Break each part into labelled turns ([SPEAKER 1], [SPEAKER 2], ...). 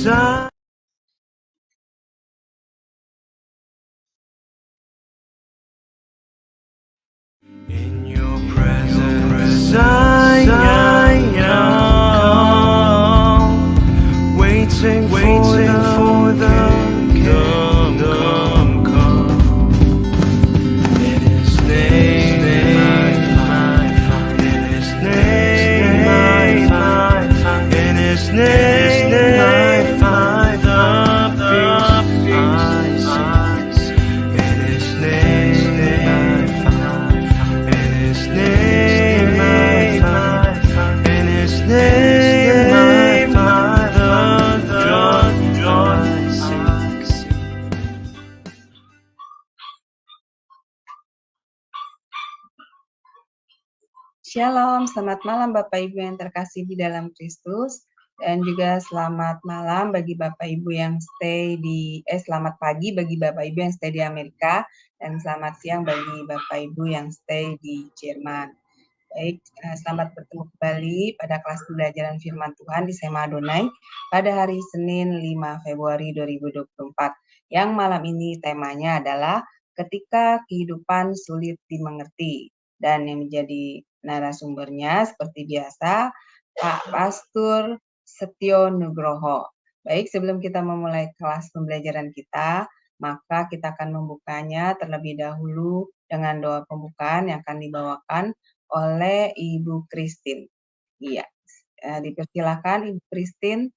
[SPEAKER 1] In your presence I am waiting for the kingdom come. In His name I find, in His name I find, in His name I find the peace I seek. In His name I find, in His name I find, in His name I find the joy I seek.
[SPEAKER 2] Shalom, selamat malam Bapak Ibu yang terkasih di dalam Kristus, dan juga selamat malam bagi Bapak Ibu yang selamat pagi bagi Bapak Ibu yang stay di Amerika, dan selamat siang bagi Bapak Ibu yang stay di Jerman. Baik, selamat bertemu kembali pada kelas pembelajaran firman Tuhan di Sema Adonai pada hari Senin 5 Februari 2024, yang malam ini temanya adalah ketika kehidupan sulit dimengerti. Dan yang menjadi narasumbernya seperti biasa Pak Pastor Setio Nugroho. Baik, sebelum kita memulai kelas pembelajaran kita, maka kita akan membukanya terlebih dahulu dengan doa pembukaan yang akan dibawakan oleh Ibu Christine. Iya, dipersilakan Ibu Christine.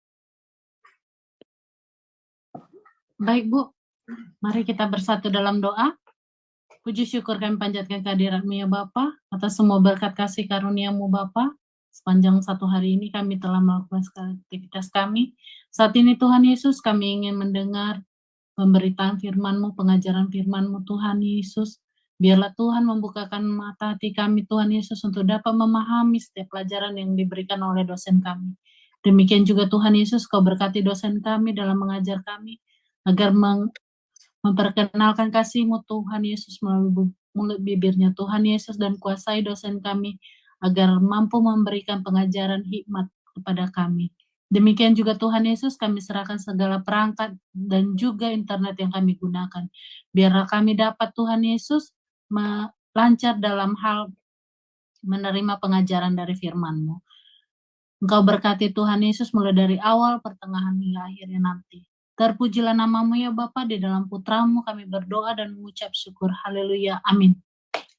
[SPEAKER 3] Baik Bu, mari kita bersatu dalam doa. Puji syukur kami panjatkan kehadirat-Mu ya Bapa, atas semua berkat kasih karunia-Mu Bapa. Sepanjang satu hari ini kami telah melakukan segala aktivitas kami. Saat ini Tuhan Yesus, kami ingin mendengar pemberitaan firman-Mu, pengajaran firman-Mu Tuhan Yesus. Biarlah Tuhan membukakan mata hati kami Tuhan Yesus untuk dapat memahami setiap pelajaran yang diberikan oleh dosen kami. Demikian juga Tuhan Yesus, Kau berkati dosen kami dalam mengajar kami, agar memperkenalkan kasih-Mu Tuhan Yesus melalui mulut bibirnya Tuhan Yesus, dan kuasai dosen kami agar mampu memberikan pengajaran hikmat kepada kami. Demikian juga Tuhan Yesus, kami serahkan segala perangkat dan juga internet yang kami gunakan. Biarlah kami dapat Tuhan Yesus lancar dalam hal menerima pengajaran dari firman-Mu. Engkau berkati Tuhan Yesus mulai dari awal, pertengahan hingga akhirnya nanti. Terpujilah nama-Mu ya Bapa, di dalam Putra-Mu kami berdoa dan mengucap syukur. Haleluya. Amin.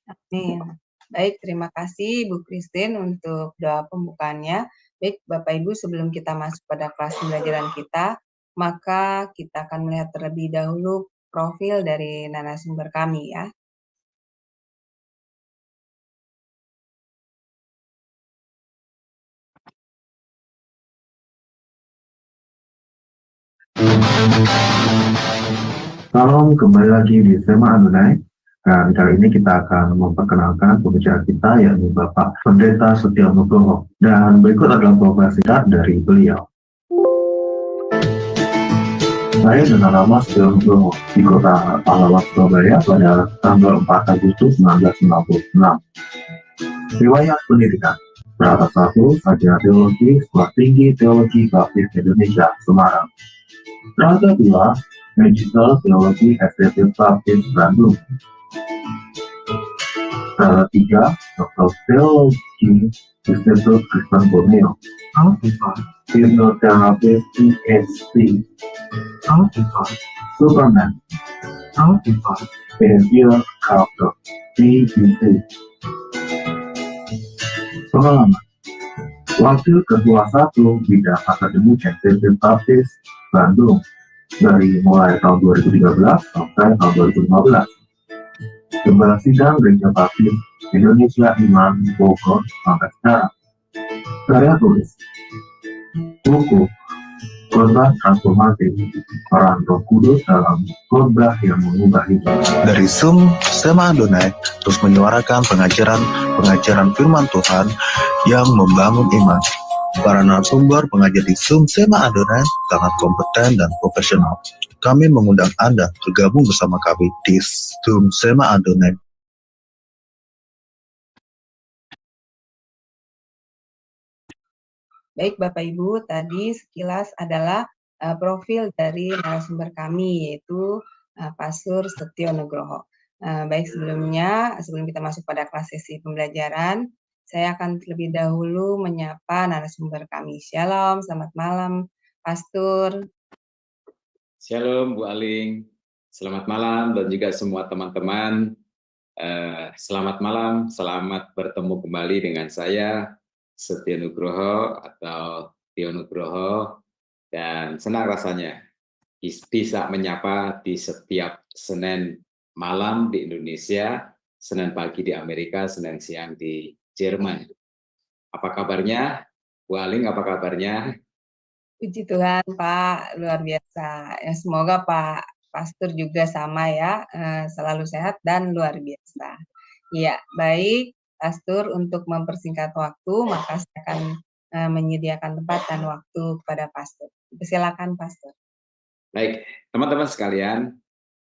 [SPEAKER 2] Amin. Baik, terima kasih Ibu Christine untuk doa pembukaannya. Baik, Bapak Ibu, sebelum kita masuk pada kelas pembelajaran kita, maka kita akan melihat terlebih dahulu profil dari narasumber kami ya.
[SPEAKER 4] Salam, kembali lagi di Sema Adonai. Dan kali ini kita akan memperkenalkan pembicara kita, yakni Bapak Pendeta Setio Nugroho. Dan berikut adalah profil singkat dari beliau. Saya dengan nama Setio Nugroho di kota Pahlawan, Surabaya pada tanggal 4 Agustus 1996. Riwayat pendidikan: Strata 1, Sarjana Teologi, Sekolah Tinggi Teologi Baptis Indonesia, Semarang. Strata 2, Magister Teologi STT Baptis Bandung. Strata 3, Doktor Teologi Institut Kristen Borneo. Hipnoterapis PhD. Superman. Behavior Culture ABC. Pengalaman: Wakil Ketua 1 Bidang Akademik STT Baptis Bandung dari mulai tahun 2013 sampai tahun 2015. Gembala Sidang Gereja Baptis Indonesia Iman Bogor sampai sekarang. Karya tulis: buku Khotbah Transformatif, Peran Roh Kudus dalam Khotbah yang Mengubah Hidup.
[SPEAKER 5] Dari Zoom Sema Adonai terus menyuarakan pengajaran firman Tuhan yang membangun iman. Para narasumber pengajar di Zoom Sema Adonai sangat kompeten dan profesional. Kami mengundang Anda bergabung bersama kami di Zoom Sema Adonai.
[SPEAKER 2] Baik Bapak Ibu, tadi sekilas adalah profil dari narasumber kami, yaitu Pastor Setio Nugroho. Baik, sebelum kita masuk pada kelas sesi pembelajaran, saya akan terlebih dahulu menyapa narasumber kami. Shalom, selamat malam, Pastor.
[SPEAKER 6] Shalom Bu Aling, selamat malam dan juga semua teman-teman. Selamat malam, selamat bertemu kembali dengan saya, Setio Nugroho atau Tio Nugroho, dan senang rasanya bisa menyapa di setiap Senin malam di Indonesia, Senin pagi di Amerika, Senin siang di Jerman. Apa kabarnya? Bu Aling, apa kabarnya?
[SPEAKER 2] Puji Tuhan Pak, luar biasa. Ya, semoga Pak Pastor juga sama ya, selalu sehat dan luar biasa. Ya, baik Pastor, untuk mempersingkat waktu, maka saya akan menyediakan tempat dan waktu kepada Pastor. Silakan Pastor.
[SPEAKER 6] Baik, teman-teman sekalian,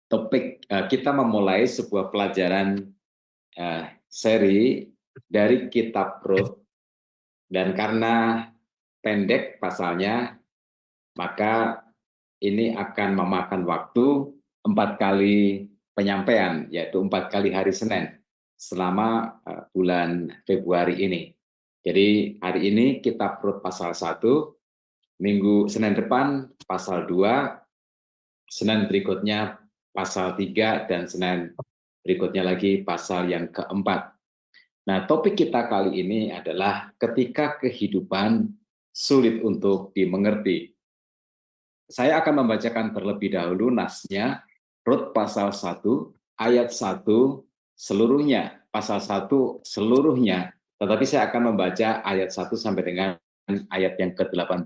[SPEAKER 6] topik kita memulai sebuah pelajaran seri dari kitab Rut, dan karena pendek pasalnya, maka ini akan memakan waktu 4 kali penyampaian, yaitu 4 kali hari Senin selama bulan Februari ini. Jadi hari ini kitab Rut pasal 1, minggu Senin depan pasal 2, Senin berikutnya pasal 3, dan Senin berikutnya lagi pasal yang keempat. Nah, topik kita kali ini adalah ketika kehidupan sulit untuk dimengerti. Saya akan membacakan terlebih dahulu nasnya, Rut pasal 1, ayat 1 seluruhnya, pasal 1 seluruhnya, tetapi saya akan membaca ayat 1 sampai dengan ayat yang ke-18.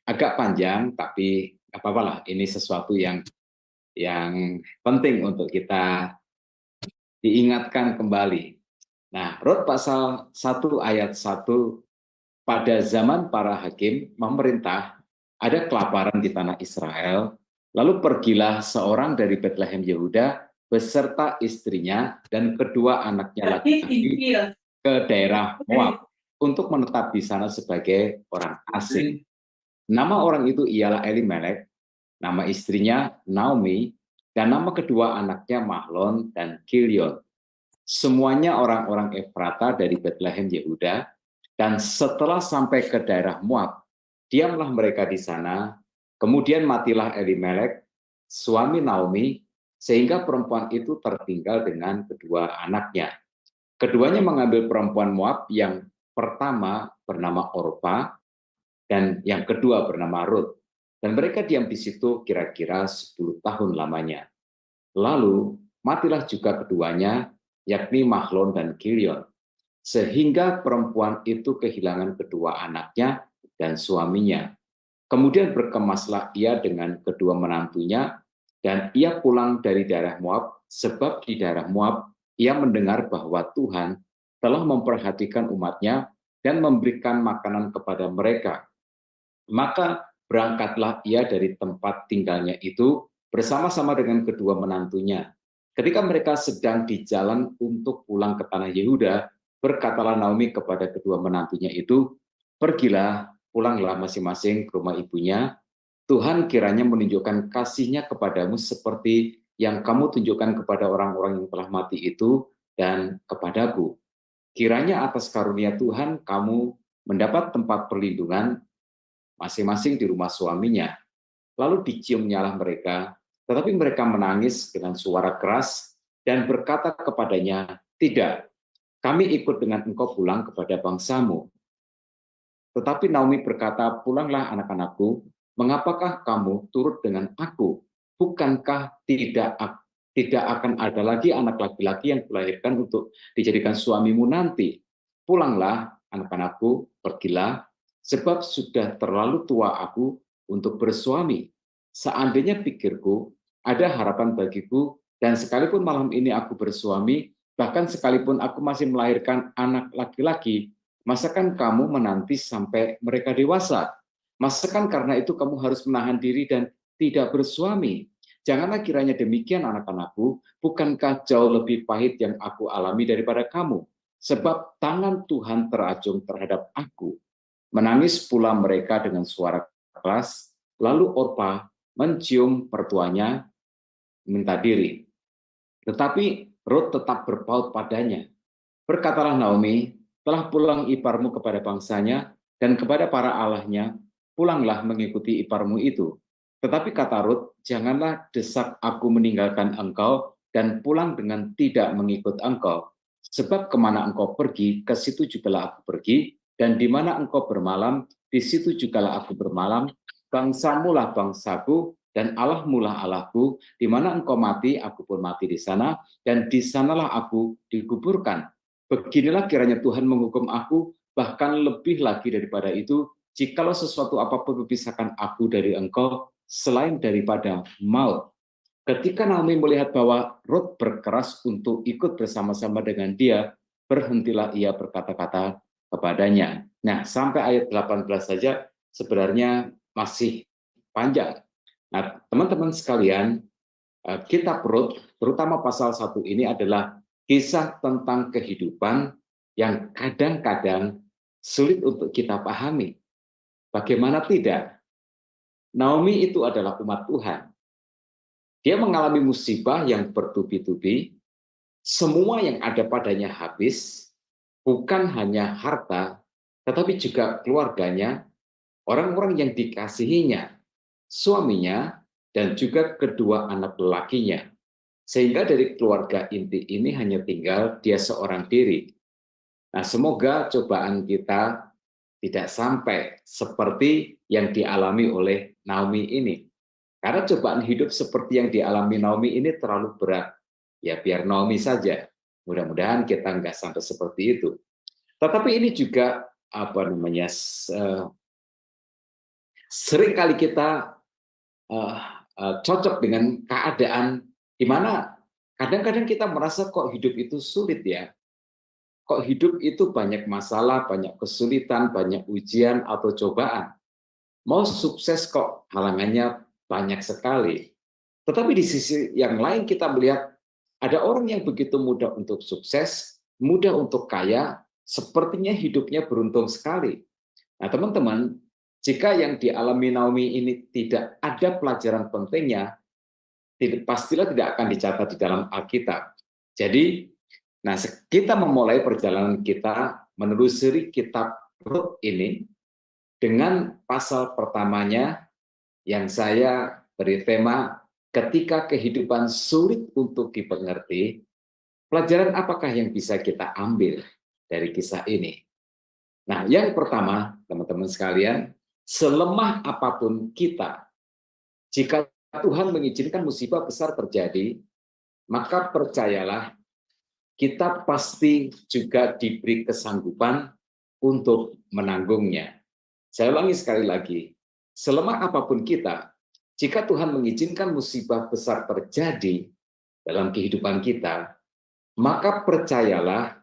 [SPEAKER 6] Agak panjang, tapi apa-apalah, ini sesuatu yang penting untuk kita diingatkan kembali. Nah, Rut pasal 1 ayat 1, pada zaman para hakim memerintah, ada kelaparan di tanah Israel, lalu pergilah seorang dari Betlehem Yehuda beserta istrinya dan kedua anaknya laki-laki ke daerah Moab untuk menetap di sana sebagai orang asing. Nama orang itu ialah Elimelek, nama istrinya Naomi, dan nama kedua anaknya Mahlon dan Kilion. Semuanya orang-orang Efrata dari Betlehem Yehuda, dan setelah sampai ke daerah Moab, diamlah mereka di sana. Kemudian matilah Elimelek, suami Naomi, sehingga perempuan itu tertinggal dengan kedua anaknya. Keduanya mengambil perempuan Moab, yang pertama bernama Orpa, dan yang kedua bernama Rut. Dan mereka diam di situ kira-kira 10 tahun lamanya. Lalu matilah juga keduanya, yakni Mahlon dan Kilion, sehingga perempuan itu kehilangan kedua anaknya dan suaminya. Kemudian berkemaslah ia dengan kedua menantunya, dan ia pulang dari daerah Moab, sebab di daerah Moab ia mendengar bahwa Tuhan telah memperhatikan umatnya dan memberikan makanan kepada mereka. Maka berangkatlah ia dari tempat tinggalnya itu bersama-sama dengan kedua menantunya. Ketika mereka sedang di jalan untuk pulang ke tanah Yehuda, berkatalah Naomi kepada kedua menantunya itu, "Pergilah, pulanglah masing-masing ke rumah ibunya. Tuhan kiranya menunjukkan kasih-Nya kepadamu seperti yang kamu tunjukkan kepada orang-orang yang telah mati itu dan kepadaku. Kiranya atas karunia Tuhan kamu mendapat tempat perlindungan masing-masing di rumah suaminya." Lalu diciumnyalah mereka, tetapi mereka menangis dengan suara keras dan berkata kepadanya, "Tidak, kami ikut dengan engkau pulang kepada bangsamu." Tetapi Naomi berkata, "Pulanglah anak-anakku, mengapakah kamu turut dengan aku? Bukankah tidak akan ada lagi anak laki-laki yang kulahirkan untuk dijadikan suamimu nanti? Pulanglah anak-anakku, pergilah, sebab sudah terlalu tua aku untuk bersuami. Seandainya pikirku, ada harapan bagiku, dan sekalipun malam ini aku bersuami, bahkan sekalipun aku masih melahirkan anak laki-laki, masakan kamu menanti sampai mereka dewasa? Masakan karena itu kamu harus menahan diri dan tidak bersuami? Janganlah kiranya demikian anak-anakku, bukankah jauh lebih pahit yang aku alami daripada kamu? Sebab tangan Tuhan terajung terhadap aku." Menangis pula mereka dengan suara keras, Lalu Orpa mencium mertuanya minta diri. Tetapi Rut tetap berpaut padanya. Berkatalah Naomi, telah pulang iparmu kepada bangsanya dan kepada para allahnya, pulanglah mengikuti iparmu itu. Tetapi kata Rut, janganlah desak aku meninggalkan engkau dan pulang dengan tidak mengikut engkau. Sebab kemana engkau pergi, ke situ jugalah aku pergi, dan di mana engkau bermalam, di situ jugalah aku bermalam. Bangsamulah bangsaku, dan Allahmulah Allahku. Di mana engkau mati, aku pun mati di sana, dan di sanalah aku dikuburkan. Beginilah kiranya Tuhan menghukum aku, bahkan lebih lagi daripada itu, jikalau sesuatu apapun memisahkan aku dari engkau, selain daripada maut. Ketika Naomi melihat bahwa Rut berkeras untuk ikut bersama-sama dengan dia, berhentilah ia berkata-kata kepadanya. Nah, sampai ayat 18 saja sebenarnya masih panjang. Nah, teman-teman sekalian, kitab Rut, terutama pasal 1 ini adalah kisah tentang kehidupan yang kadang-kadang sulit untuk kita pahami. Bagaimana tidak? Naomi itu adalah umat Tuhan. Dia mengalami musibah yang bertubi-tubi, semua yang ada padanya habis, bukan hanya harta, tetapi juga keluarganya, orang-orang yang dikasihinya, suaminya, dan juga kedua anak lelakinya. Sehingga dari keluarga inti ini hanya tinggal dia seorang diri. Nah, semoga cobaan kita tidak sampai seperti yang dialami oleh Naomi ini. Karena cobaan hidup seperti yang dialami Naomi ini terlalu berat. Ya biar Naomi saja. Mudah-mudahan kita nggak sampai seperti itu. Tetapi ini juga seringkali kita cocok dengan keadaan di mana kadang-kadang kita merasa kok hidup itu sulit ya. Kok hidup itu banyak masalah, banyak kesulitan, banyak ujian atau cobaan. Mau sukses kok halangannya banyak sekali. Tetapi di sisi yang lain kita melihat ada orang yang begitu mudah untuk sukses, mudah untuk kaya, sepertinya hidupnya beruntung sekali. Nah teman-teman, jika yang dialami Naomi ini tidak ada pelajaran pentingnya, pastilah tidak akan dicatat di dalam Alkitab. Jadi, nah kita memulai perjalanan kita menelusuri kitab Rut ini dengan pasal pertamanya yang saya beri tema ketika kehidupan sulit untuk dipengerti, pelajaran apakah yang bisa kita ambil dari kisah ini? Nah, yang pertama, teman-teman sekalian, selemah apapun kita, jika Tuhan mengizinkan musibah besar terjadi, maka percayalah kita pasti juga diberi kesanggupan untuk menanggungnya. Saya ulangi sekali lagi, selemah apapun kita, jika Tuhan mengizinkan musibah besar terjadi dalam kehidupan kita, maka percayalah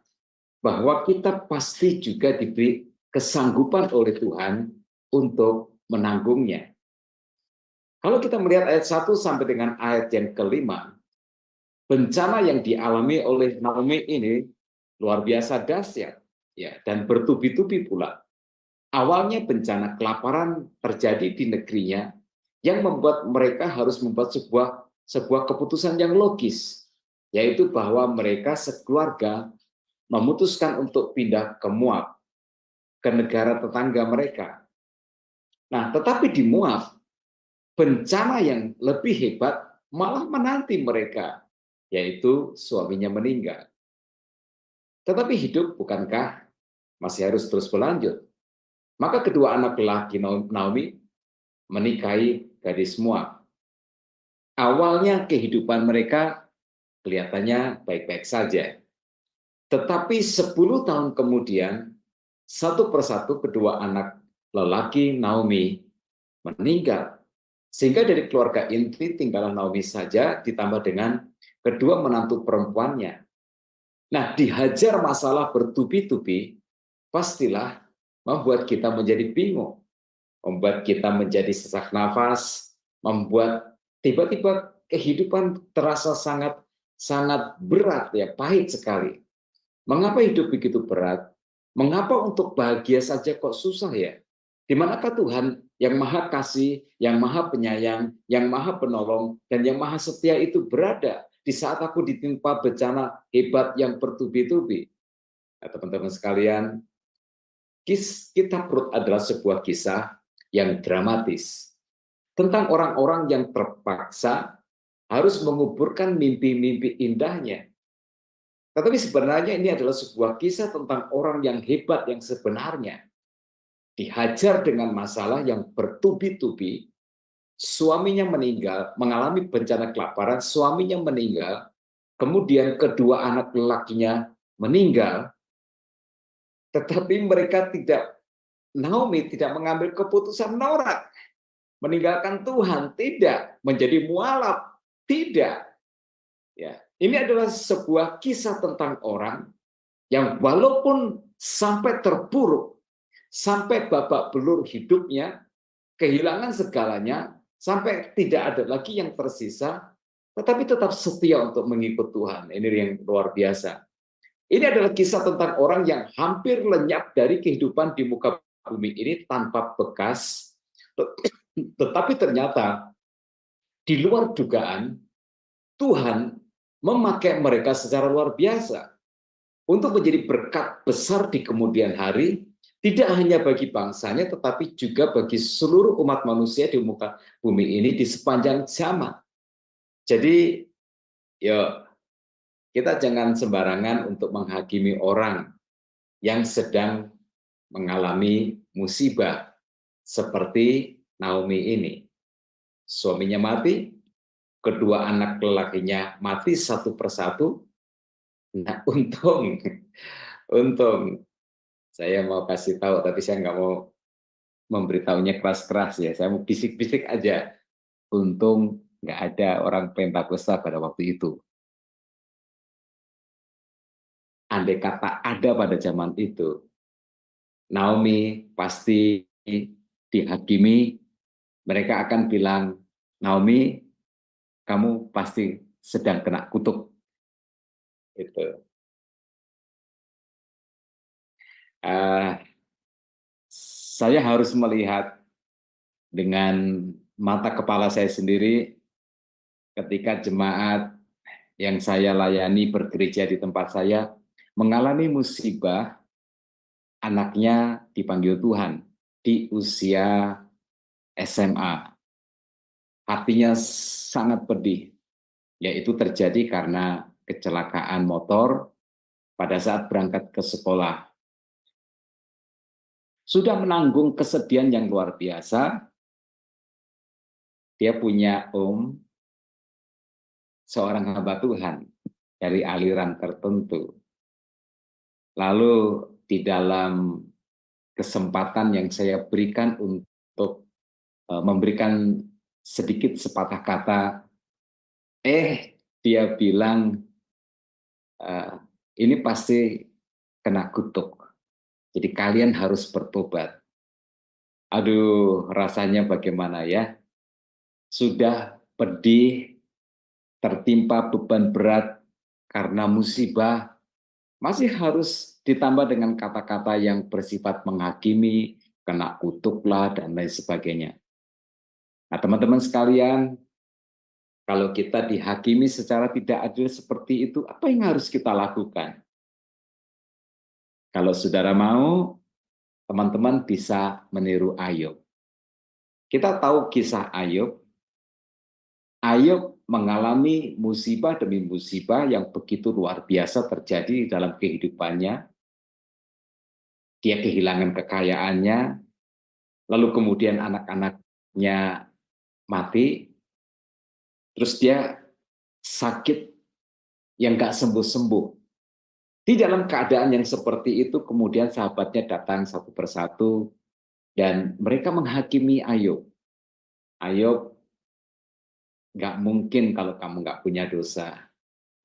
[SPEAKER 6] bahwa kita pasti juga diberi kesanggupan oleh Tuhan untuk menanggungnya. Kalau kita melihat ayat 1 sampai dengan ayat yang kelima, bencana yang dialami oleh Naomi ini luar biasa dahsyat, ya, dan bertubi-tubi pula. Awalnya bencana kelaparan terjadi di negerinya yang membuat mereka harus membuat sebuah keputusan yang logis, yaitu bahwa mereka sekeluarga memutuskan untuk pindah ke Moab, ke negara tetangga mereka. Nah, tetapi di Moab, bencana yang lebih hebat malah menanti mereka, yaitu suaminya meninggal. Tetapi hidup bukankah masih harus terus berlanjut? Maka kedua anak lelaki Naomi menikahi gadis Moab. Awalnya kehidupan mereka kelihatannya baik-baik saja. Tetapi 10 tahun kemudian, satu persatu kedua anak lelaki Naomi meninggal. Sehingga dari keluarga inti tinggallah Naomi saja ditambah dengan kedua menantu perempuannya. Nah, dihajar masalah bertubi-tubi, pastilah membuat kita menjadi bingung, membuat kita menjadi sesak nafas, membuat tiba-tiba kehidupan terasa sangat berat, ya, pahit sekali. Mengapa hidup begitu berat? Mengapa untuk bahagia saja kok susah ya? Di manakah Tuhan yang maha kasih, yang maha penyayang, yang maha penolong, dan yang maha setia itu berada di saat aku ditimpa bencana hebat yang bertubi-tubi. Nah, teman-teman sekalian, kitab Rut adalah sebuah kisah yang dramatis tentang orang-orang yang terpaksa harus menguburkan mimpi-mimpi indahnya. Tetapi sebenarnya ini adalah sebuah kisah tentang orang yang hebat yang sebenarnya dihajar dengan masalah yang bertubi-tubi, suaminya meninggal, mengalami bencana kelaparan, suaminya meninggal, kemudian kedua anak lelakinya meninggal, tetapi mereka Naomi tidak mengambil keputusan norak, meninggalkan Tuhan, tidak, menjadi mualaf, tidak. Ya, ini adalah sebuah kisah tentang orang yang walaupun sampai terpuruk, sampai babak belur hidupnya, kehilangan segalanya, sampai tidak ada lagi yang tersisa, tetapi tetap setia untuk mengikut Tuhan. Ini yang luar biasa. Ini adalah kisah tentang orang yang hampir lenyap dari kehidupan di muka bumi ini tanpa bekas, tetapi ternyata di luar dugaan, Tuhan memakai mereka secara luar biasa untuk menjadi berkat besar di kemudian hari, tidak hanya bagi bangsanya, tetapi juga bagi seluruh umat manusia di muka bumi ini di sepanjang zaman. Jadi, ya kita jangan sembarangan untuk menghakimi orang yang sedang mengalami musibah seperti Naomi ini. Suaminya mati, kedua anak lelakinya mati satu persatu. Nah, untung saya mau kasih tahu, tapi saya nggak mau memberitahunya keras-keras ya. Saya mau bisik-bisik aja. Untung nggak ada orang Pentakosta pada waktu itu. Andai kata ada pada zaman itu, Naomi pasti dihakimi. Mereka akan bilang, Naomi, kamu pasti sedang kena kutuk. Itu. Saya harus melihat dengan mata kepala saya sendiri ketika jemaat yang saya layani bergereja di tempat saya mengalami musibah, anaknya dipanggil Tuhan di usia SMA. Hatinya sangat pedih, yaitu terjadi karena kecelakaan motor pada saat berangkat ke sekolah. Sudah menanggung kesedihan yang luar biasa. Dia punya seorang hamba Tuhan dari aliran tertentu. Lalu di dalam kesempatan yang saya berikan untuk memberikan sedikit sepatah kata, dia bilang, ini pasti kena kutuk. Jadi kalian harus bertobat. Aduh, rasanya bagaimana ya? Sudah pedih, tertimpa beban berat karena musibah, masih harus ditambah dengan kata-kata yang bersifat menghakimi, kena kutuklah, dan lain sebagainya. Nah, teman-teman sekalian, kalau kita dihakimi secara tidak adil seperti itu, apa yang harus kita lakukan? Kalau saudara mau, teman-teman bisa meniru Ayub. Kita tahu kisah Ayub. Ayub mengalami musibah demi musibah yang begitu luar biasa terjadi dalam kehidupannya. Dia kehilangan kekayaannya, lalu kemudian anak-anaknya mati, terus dia sakit yang gak sembuh-sembuh. Di dalam keadaan yang seperti itu, kemudian sahabatnya datang satu persatu, dan mereka menghakimi Ayub. Ayub, gak mungkin kalau kamu gak punya dosa.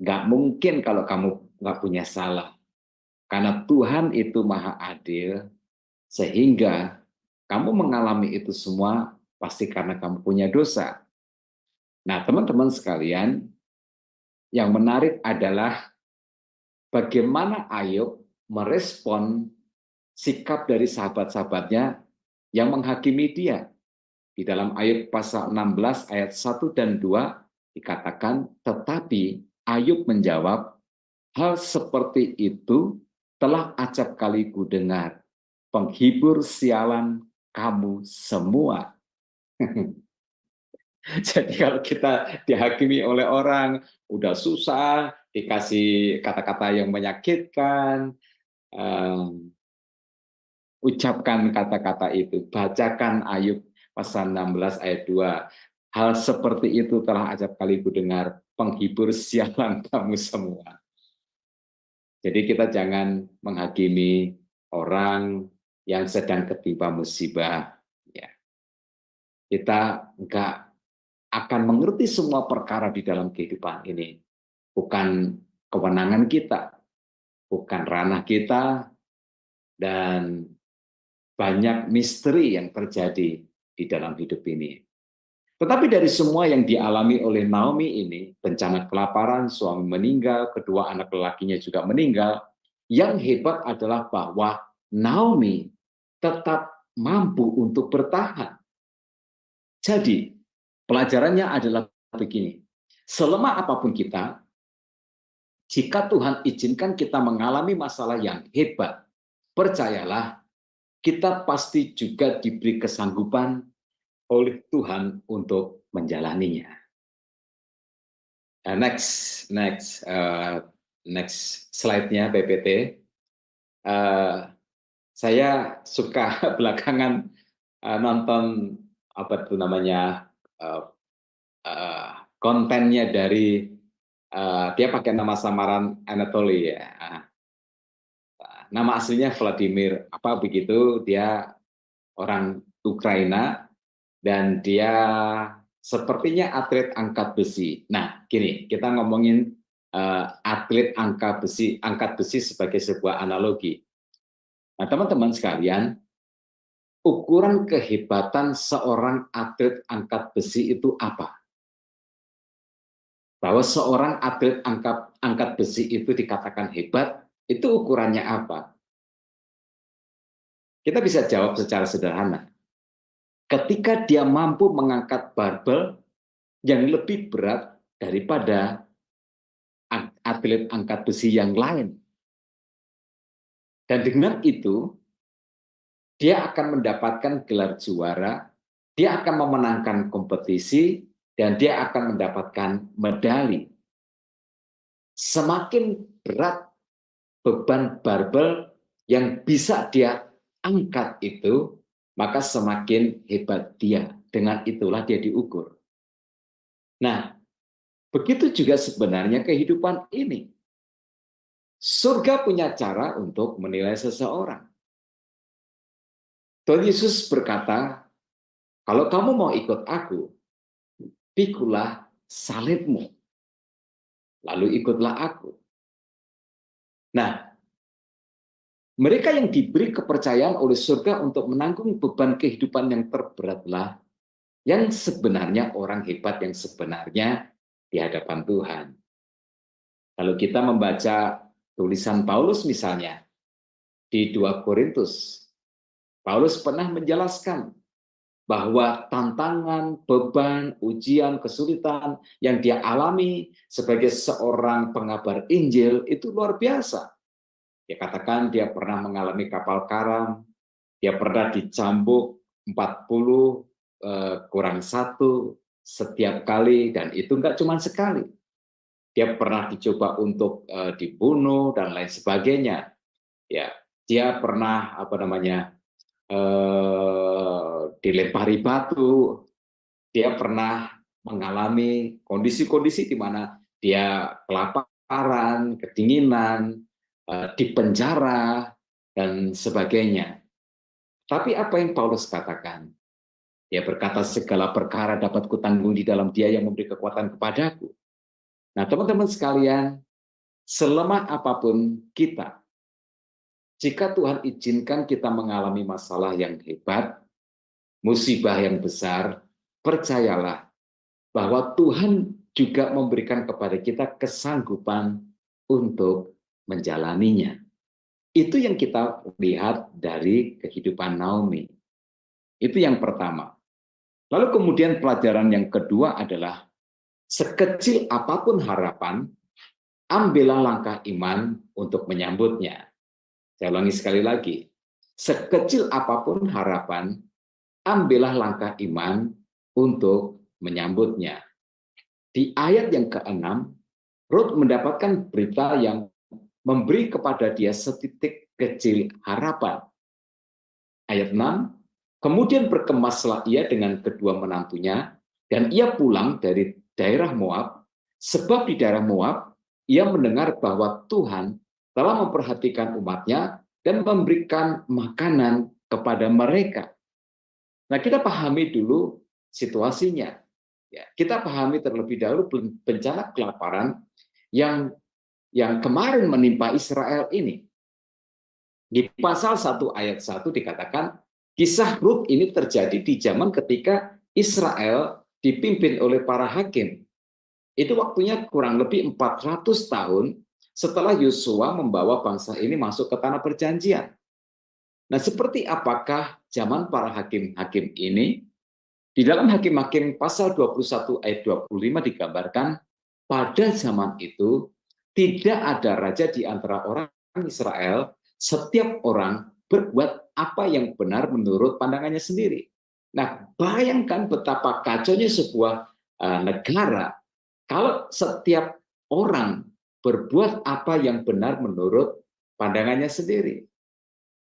[SPEAKER 6] Gak mungkin kalau kamu gak punya salah. Karena Tuhan itu maha adil, sehingga kamu mengalami itu semua pasti karena kamu punya dosa. Nah, teman-teman sekalian, yang menarik adalah bagaimana Ayub merespon sikap dari sahabat-sahabatnya yang menghakimi dia. Di dalam Ayub pasal 16 ayat 1 dan 2 dikatakan, tetapi Ayub menjawab, hal seperti itu telah acap kali ku dengar, penghibur sialan kamu semua. Jadi kalau kita dihakimi oleh orang, udah susah, dikasih kata-kata yang menyakitkan, ucapkan kata-kata itu, bacakan Ayub pasal 16 ayat 2. Hal seperti itu telah acap kali ku dengar, penghibur sialan kamu semua. Jadi kita jangan menghakimi orang yang sedang ketimpa musibah. Ya. Kita enggak akan mengerti semua perkara di dalam kehidupan ini. Bukan kewenangan kita, bukan ranah kita, dan banyak misteri yang terjadi di dalam hidup ini. Tetapi dari semua yang dialami oleh Naomi ini, bencana kelaparan, suami meninggal, kedua anak lelakinya juga meninggal, yang hebat adalah bahwa Naomi tetap mampu untuk bertahan. Jadi, pelajarannya adalah begini, selemah apapun kita, jika Tuhan izinkan kita mengalami masalah yang hebat, percayalah, kita pasti juga diberi kesanggupan oleh Tuhan untuk menjalaninya. Next slide-nya PPT. Saya suka belakangan nonton kontennya dari dia pakai nama samaran Anatoly ya. Nama aslinya Vladimir begitu, dia orang Ukraina dan dia sepertinya atlet angkat besi. Nah, gini, kita ngomongin atlet angkat besi sebagai sebuah analogi. Nah, teman-teman sekalian, ukuran kehebatan seorang atlet angkat besi itu apa? Bahwa seorang atlet angkat besi itu dikatakan hebat, itu ukurannya apa? Kita bisa jawab secara sederhana. Ketika dia mampu mengangkat barbel yang lebih berat daripada atlet angkat besi yang lain. Dan dengan itu, dia akan mendapatkan gelar juara, dia akan memenangkan kompetisi, dan dia akan mendapatkan medali. Semakin berat beban barbel yang bisa dia angkat itu, maka semakin hebat dia. Dengan itulah dia diukur. Nah, begitu juga sebenarnya kehidupan ini. Surga punya cara untuk menilai seseorang. Tuhan Yesus berkata, kalau kamu mau ikut aku, pikulah salibmu, lalu ikutlah aku. Nah, mereka yang diberi kepercayaan oleh surga untuk menanggung beban kehidupan yang terberatlah yang sebenarnya orang hebat yang sebenarnya di hadapan Tuhan. Kalau kita membaca tulisan Paulus misalnya di 2 Korintus, Paulus pernah menjelaskan bahwa tantangan, beban, ujian, kesulitan yang dia alami sebagai seorang pengabar Injil itu luar biasa. Dia katakan dia pernah mengalami kapal karam, dia pernah dicambuk 40 kurang 1 setiap kali, dan itu enggak cuma sekali. Dia pernah dicoba untuk dibunuh dan lain sebagainya. Ya, dia pernah dilempari batu. Dia pernah mengalami kondisi-kondisi di mana dia kelaparan, kedinginan, dipenjara dan sebagainya. Tapi apa yang Paulus katakan? Dia berkata, segala perkara dapat kutanggung di dalam Dia yang memberi kekuatan kepadaku. Nah, teman-teman sekalian, selemah apapun kita, jika Tuhan izinkan kita mengalami masalah yang hebat, musibah yang besar, percayalah bahwa Tuhan juga memberikan kepada kita kesanggupan untuk menjalaninya. Itu yang kita lihat dari kehidupan Naomi. Itu yang pertama. Lalu kemudian pelajaran yang kedua adalah sekecil apapun harapan, ambillah langkah iman untuk menyambutnya. Saya ulangi sekali lagi. Sekecil apapun harapan, ambillah langkah iman untuk menyambutnya. Di ayat yang ke-6, Rut mendapatkan berita yang memberi kepada dia setitik kecil harapan. Ayat 6, kemudian berkemaslah ia dengan kedua menantunya, dan ia pulang dari daerah Moab, sebab di daerah Moab ia mendengar bahwa Tuhan telah memperhatikan umatnya dan memberikan makanan kepada mereka. Nah, kita pahami dulu situasinya. Ya, kita pahami terlebih dahulu bencana kelaparan yang kemarin menimpa Israel ini. Di pasal 1 ayat 1 dikatakan, kisah Rut ini terjadi di zaman ketika Israel dipimpin oleh para hakim. Itu waktunya kurang lebih 400 tahun setelah Yosua membawa bangsa ini masuk ke tanah perjanjian. Nah, seperti apakah zaman para hakim-hakim ini? Di dalam Hakim-Hakim pasal 21 ayat 25 digambarkan, pada zaman itu tidak ada raja di antara orang Israel, setiap orang berbuat apa yang benar menurut pandangannya sendiri. Nah, bayangkan betapa kacaunya sebuah negara kalau setiap orang berbuat apa yang benar menurut pandangannya sendiri.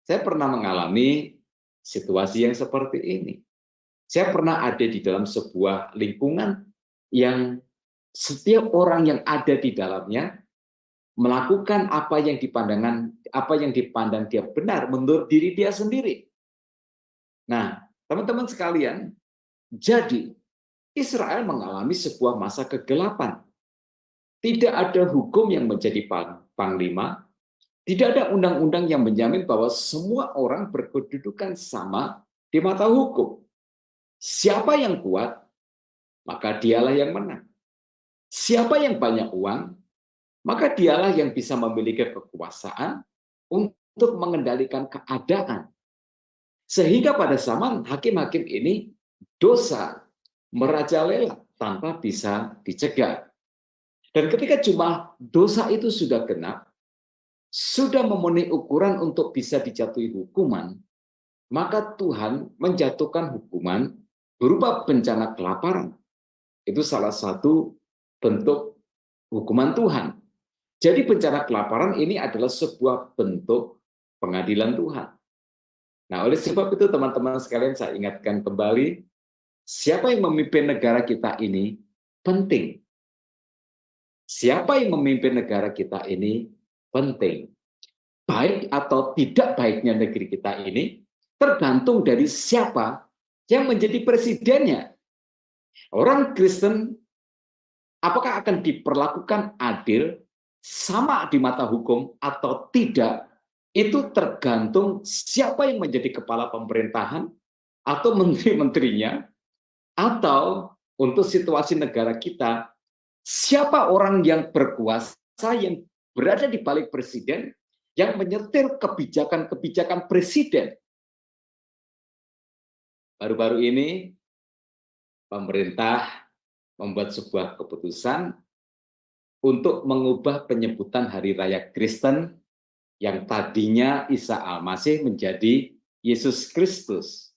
[SPEAKER 6] Saya pernah mengalami situasi yang seperti ini. Saya pernah ada di dalam sebuah lingkungan yang setiap orang yang ada di dalamnya melakukan apa yang dipandang dia benar menurut diri dia sendiri. Nah, teman-teman sekalian, jadi Israel mengalami sebuah masa kegelapan. Tidak ada hukum yang menjadi panglima, tidak ada undang-undang yang menjamin bahwa semua orang berkedudukan sama di mata hukum. Siapa yang kuat, maka dialah yang menang. Siapa yang banyak uang, maka dialah yang bisa memiliki kekuasaan untuk mengendalikan keadaan. Sehingga pada zaman hakim-hakim ini, dosa merajalela tanpa bisa dicegah. Dan ketika cuma dosa itu sudah genap, sudah memenuhi ukuran untuk bisa dijatuhi hukuman, maka Tuhan menjatuhkan hukuman berupa bencana kelaparan. Itu salah satu bentuk hukuman Tuhan. Jadi bencana kelaparan ini adalah sebuah bentuk pengadilan Tuhan. Nah, oleh sebab itu teman-teman sekalian, saya ingatkan kembali, siapa yang memimpin negara kita ini penting. Siapa yang memimpin negara kita ini penting. Baik atau tidak baiknya negeri kita ini tergantung dari siapa yang menjadi presidennya. Orang Kristen apakah akan diperlakukan adil, sama di mata hukum atau tidak, itu tergantung siapa yang menjadi kepala pemerintahan atau menteri-menterinya, atau untuk situasi negara kita, siapa orang yang berkuasa yang berada di balik presiden yang menyetir kebijakan-kebijakan presiden. Baru-baru ini pemerintah membuat sebuah keputusan untuk mengubah penyebutan Hari Raya Kristen yang tadinya Isa Al-Masih menjadi Yesus Kristus.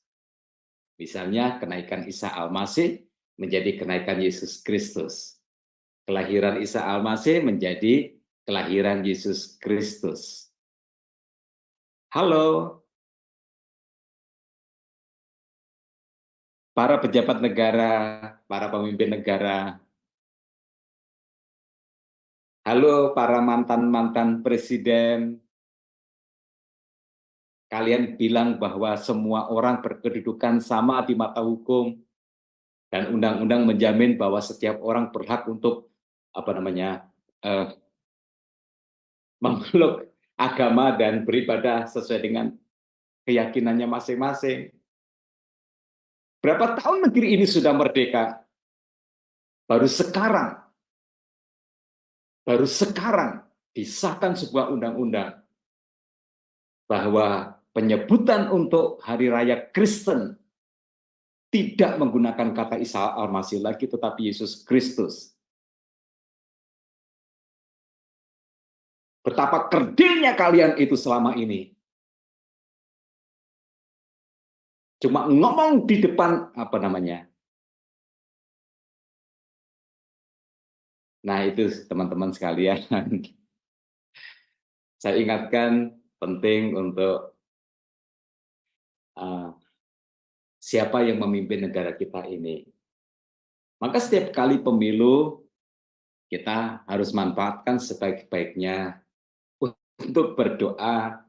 [SPEAKER 6] Misalnya kenaikan Isa Al-Masih menjadi kenaikan Yesus Kristus. Kelahiran Isa Al-Masih menjadi kelahiran Yesus Kristus. Halo, para pejabat negara, para pemimpin negara. Halo, para mantan-mantan presiden. Kalian bilang bahwa semua orang berkedudukan sama di mata hukum, dan undang-undang menjamin bahwa setiap orang berhak untuk memeluk agama dan beribadah sesuai dengan keyakinannya masing-masing. Berapa tahun negeri ini sudah merdeka? Baru sekarang disahkan sebuah undang-undang bahwa penyebutan untuk Hari Raya Kristen tidak menggunakan kata Isa Al-Masih lagi, tetapi Yesus Kristus. Betapa kerdilnya kalian itu selama ini. Cuma ngomong di depan, Nah itu teman-teman sekalian. Saya ingatkan penting untuk siapa yang memimpin negara kita ini. Maka setiap kali pemilu, kita harus manfaatkan sebaik-baiknya untuk berdoa,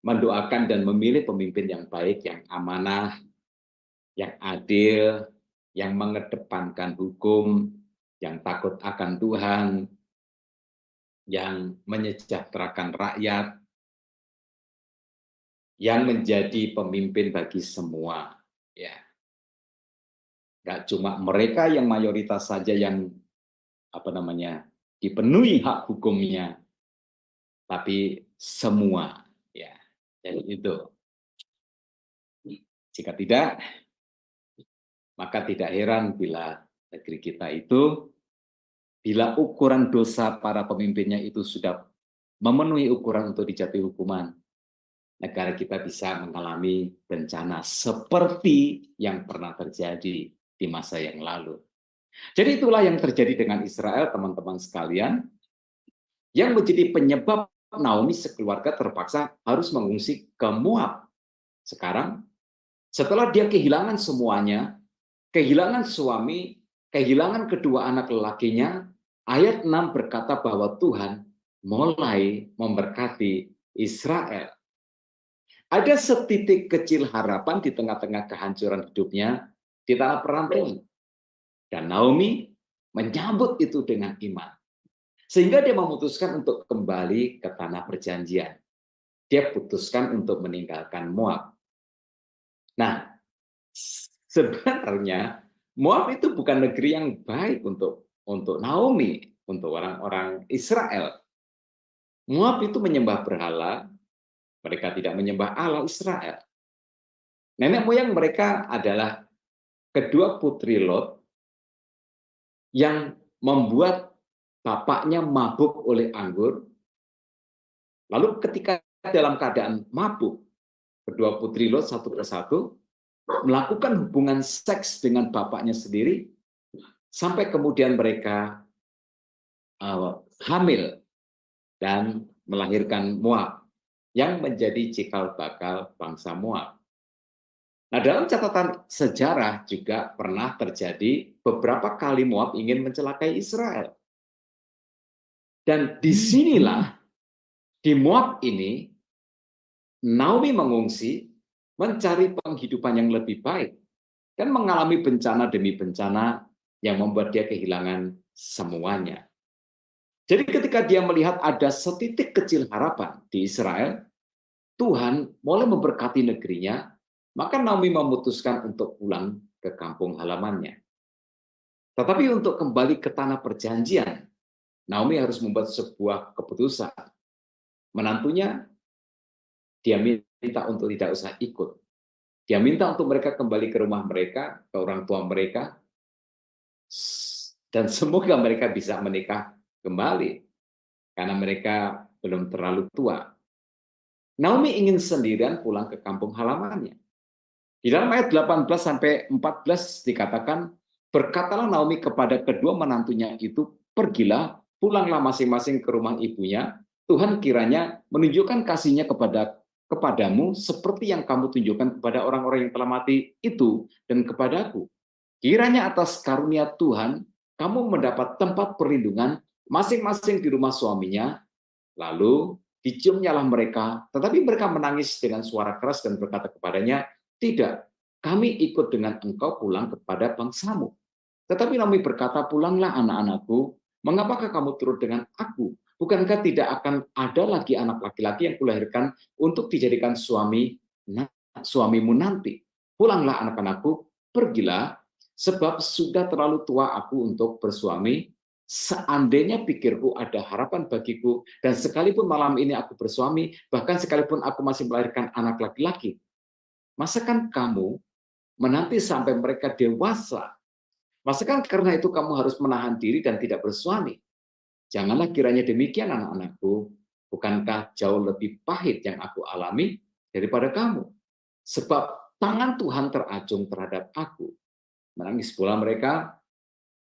[SPEAKER 6] mendoakan dan memilih pemimpin yang baik, yang amanah, yang adil, yang mengedepankan hukum, yang takut akan Tuhan, yang menyejahterakan rakyat, yang menjadi pemimpin bagi semua. Ya, nggak cuma mereka yang mayoritas saja yang dipenuhi hak hukumnya, tapi semua. Ya, jadi itu. Jika tidak, maka tidak heran bila negeri kita itu, bila ukuran dosa para pemimpinnya itu sudah memenuhi ukuran untuk dijatuhi hukuman, negara kita bisa mengalami bencana seperti yang pernah terjadi di masa yang lalu. Jadi itulah yang terjadi dengan Israel, teman-teman sekalian, yang menjadi penyebab Naomi sekeluarga terpaksa harus mengungsi ke Moab. Sekarang, setelah dia kehilangan semuanya, kehilangan suami, kehilangan kedua anak lelakinya, ayat 6 berkata bahwa Tuhan mulai memberkati Israel. Ada setitik kecil harapan di tengah-tengah kehancuran hidupnya di tanah perantauan. Dan Naomi menyambut itu dengan iman. Sehingga dia memutuskan untuk kembali ke tanah perjanjian. Dia putuskan untuk meninggalkan Moab. Nah, sebenarnya Moab itu bukan negeri yang baik untuk Naomi, untuk orang-orang Israel. Moab itu menyembah berhala, mereka tidak menyembah Allah Israel. Nenek moyang mereka adalah kedua putri Lot yang membuat bapaknya mabuk oleh anggur. Lalu ketika dalam keadaan mabuk, kedua putri Lot satu persatu melakukan hubungan seks dengan bapaknya sendiri, sampai kemudian mereka hamil dan melahirkan Moab, yang menjadi cikal bakal bangsa Moab. Nah, dalam catatan sejarah juga pernah terjadi beberapa kali Moab ingin mencelakai Israel. Dan disinilah, di Moab ini, Naomi mengungsi, mencari penghidupan yang lebih baik, dan mengalami bencana demi bencana yang membuat dia kehilangan semuanya. Jadi ketika dia melihat ada setitik kecil harapan di Israel, Tuhan mulai memberkati negerinya, maka Naomi memutuskan untuk pulang ke kampung halamannya. Tetapi untuk kembali ke tanah perjanjian, Naomi harus membuat sebuah keputusan. Menantunya, dia minta untuk tidak usah ikut. Dia minta untuk mereka kembali ke rumah mereka, ke orang tua mereka, dan semoga mereka bisa menikah kembali, karena mereka belum terlalu tua. Naomi ingin sendirian pulang ke kampung halamannya. Di dalam ayat 18-14 dikatakan, berkatalah Naomi kepada kedua menantunya itu, pergilah, pulanglah masing-masing ke rumah ibunya, Tuhan kiranya menunjukkan kasih-Nya kepadamu seperti yang kamu tunjukkan kepada orang-orang yang telah mati itu dan kepadaku. Kiranya atas karunia Tuhan, kamu mendapat tempat perlindungan masing-masing di rumah suaminya. Lalu diciumnyalah mereka, tetapi mereka menangis dengan suara keras dan berkata kepadanya, tidak, kami ikut dengan engkau pulang kepada bangsamu. Tetapi Naomi berkata, pulanglah anak-anakku, mengapakah kamu turut dengan aku? Bukankah tidak akan ada lagi anak laki-laki yang kulahirkan untuk dijadikan suamimu nanti? Pulanglah anak-anakku, pergilah, sebab sudah terlalu tua aku untuk bersuami. Seandainya pikirku ada harapan bagiku, dan sekalipun malam ini aku bersuami, bahkan sekalipun aku masih melahirkan anak laki-laki, masakan kamu menanti sampai mereka dewasa? Masakan karena itu kamu harus menahan diri dan tidak bersuami? Janganlah kiranya demikian anak-anakku, bukankah jauh lebih pahit yang aku alami daripada kamu? Sebab tangan Tuhan teracung terhadap aku. Menangis pula mereka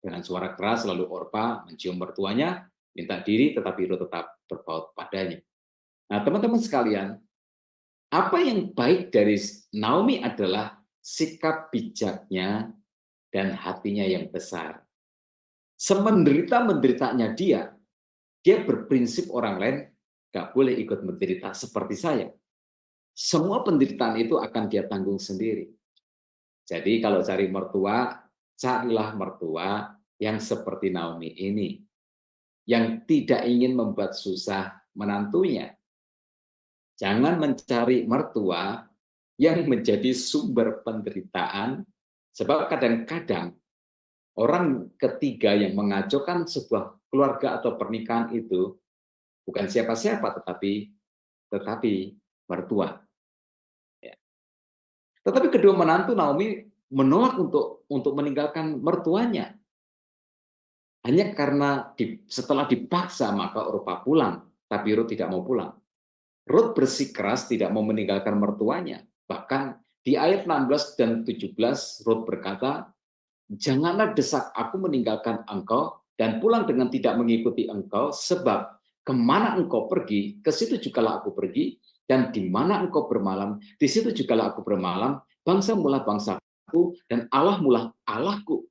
[SPEAKER 6] dengan suara keras, lalu Orpa mencium mertuanya, minta diri, tetapi Rut tetap berpaut padanya. Nah, teman-teman sekalian, apa yang baik dari Naomi adalah sikap bijaknya dan hatinya yang besar. Semenderita-menderitanya dia berprinsip orang lain gak boleh ikut menderita seperti saya. Semua penderitaan itu akan dia tanggung sendiri. Jadi kalau cari mertua, carilah mertua yang seperti Naomi ini, yang tidak ingin membuat susah menantunya. Jangan mencari mertua yang menjadi sumber penderitaan, sebab kadang-kadang orang ketiga yang mengacaukan sebuah keluarga atau pernikahan itu bukan siapa-siapa, tetapi mertua. Ya. Tetapi kedua menantu Naomi menolak untuk meninggalkan mertuanya. Hanya karena setelah dipaksa maka Orpa pulang, tapi Rut tidak mau pulang. Rut bersikeras tidak mau meninggalkan mertuanya. Bahkan di ayat 16 dan 17 Rut berkata, janganlah desak aku meninggalkan engkau dan pulang dengan tidak mengikuti engkau, sebab kemana engkau pergi, ke situ jugalah aku pergi, dan di mana engkau bermalam, di situ jugalah aku bermalam, bangsa mula bangsaku, dan Allah mula Allahku.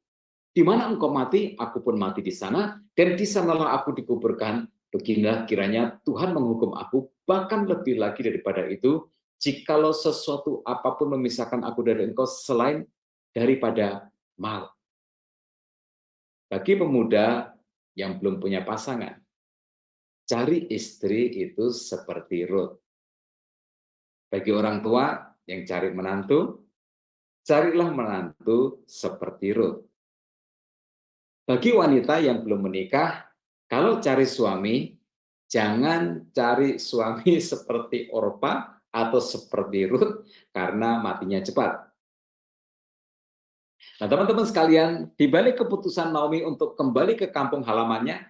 [SPEAKER 6] Di mana engkau mati, aku pun mati di sana, dan di sanalah aku dikuburkan. Beginilah kiranya Tuhan menghukum aku, bahkan lebih lagi daripada itu, jikalau sesuatu apapun memisahkan aku dari engkau selain daripada maut. Bagi pemuda yang belum punya pasangan, cari istri itu seperti Rut. Bagi orang tua yang cari menantu, carilah menantu seperti Rut. Bagi wanita yang belum menikah, kalau cari suami, jangan cari suami seperti Orpa atau seperti Rut, karena matinya cepat. Nah, teman-teman sekalian, di balik keputusan Naomi untuk kembali ke kampung halamannya,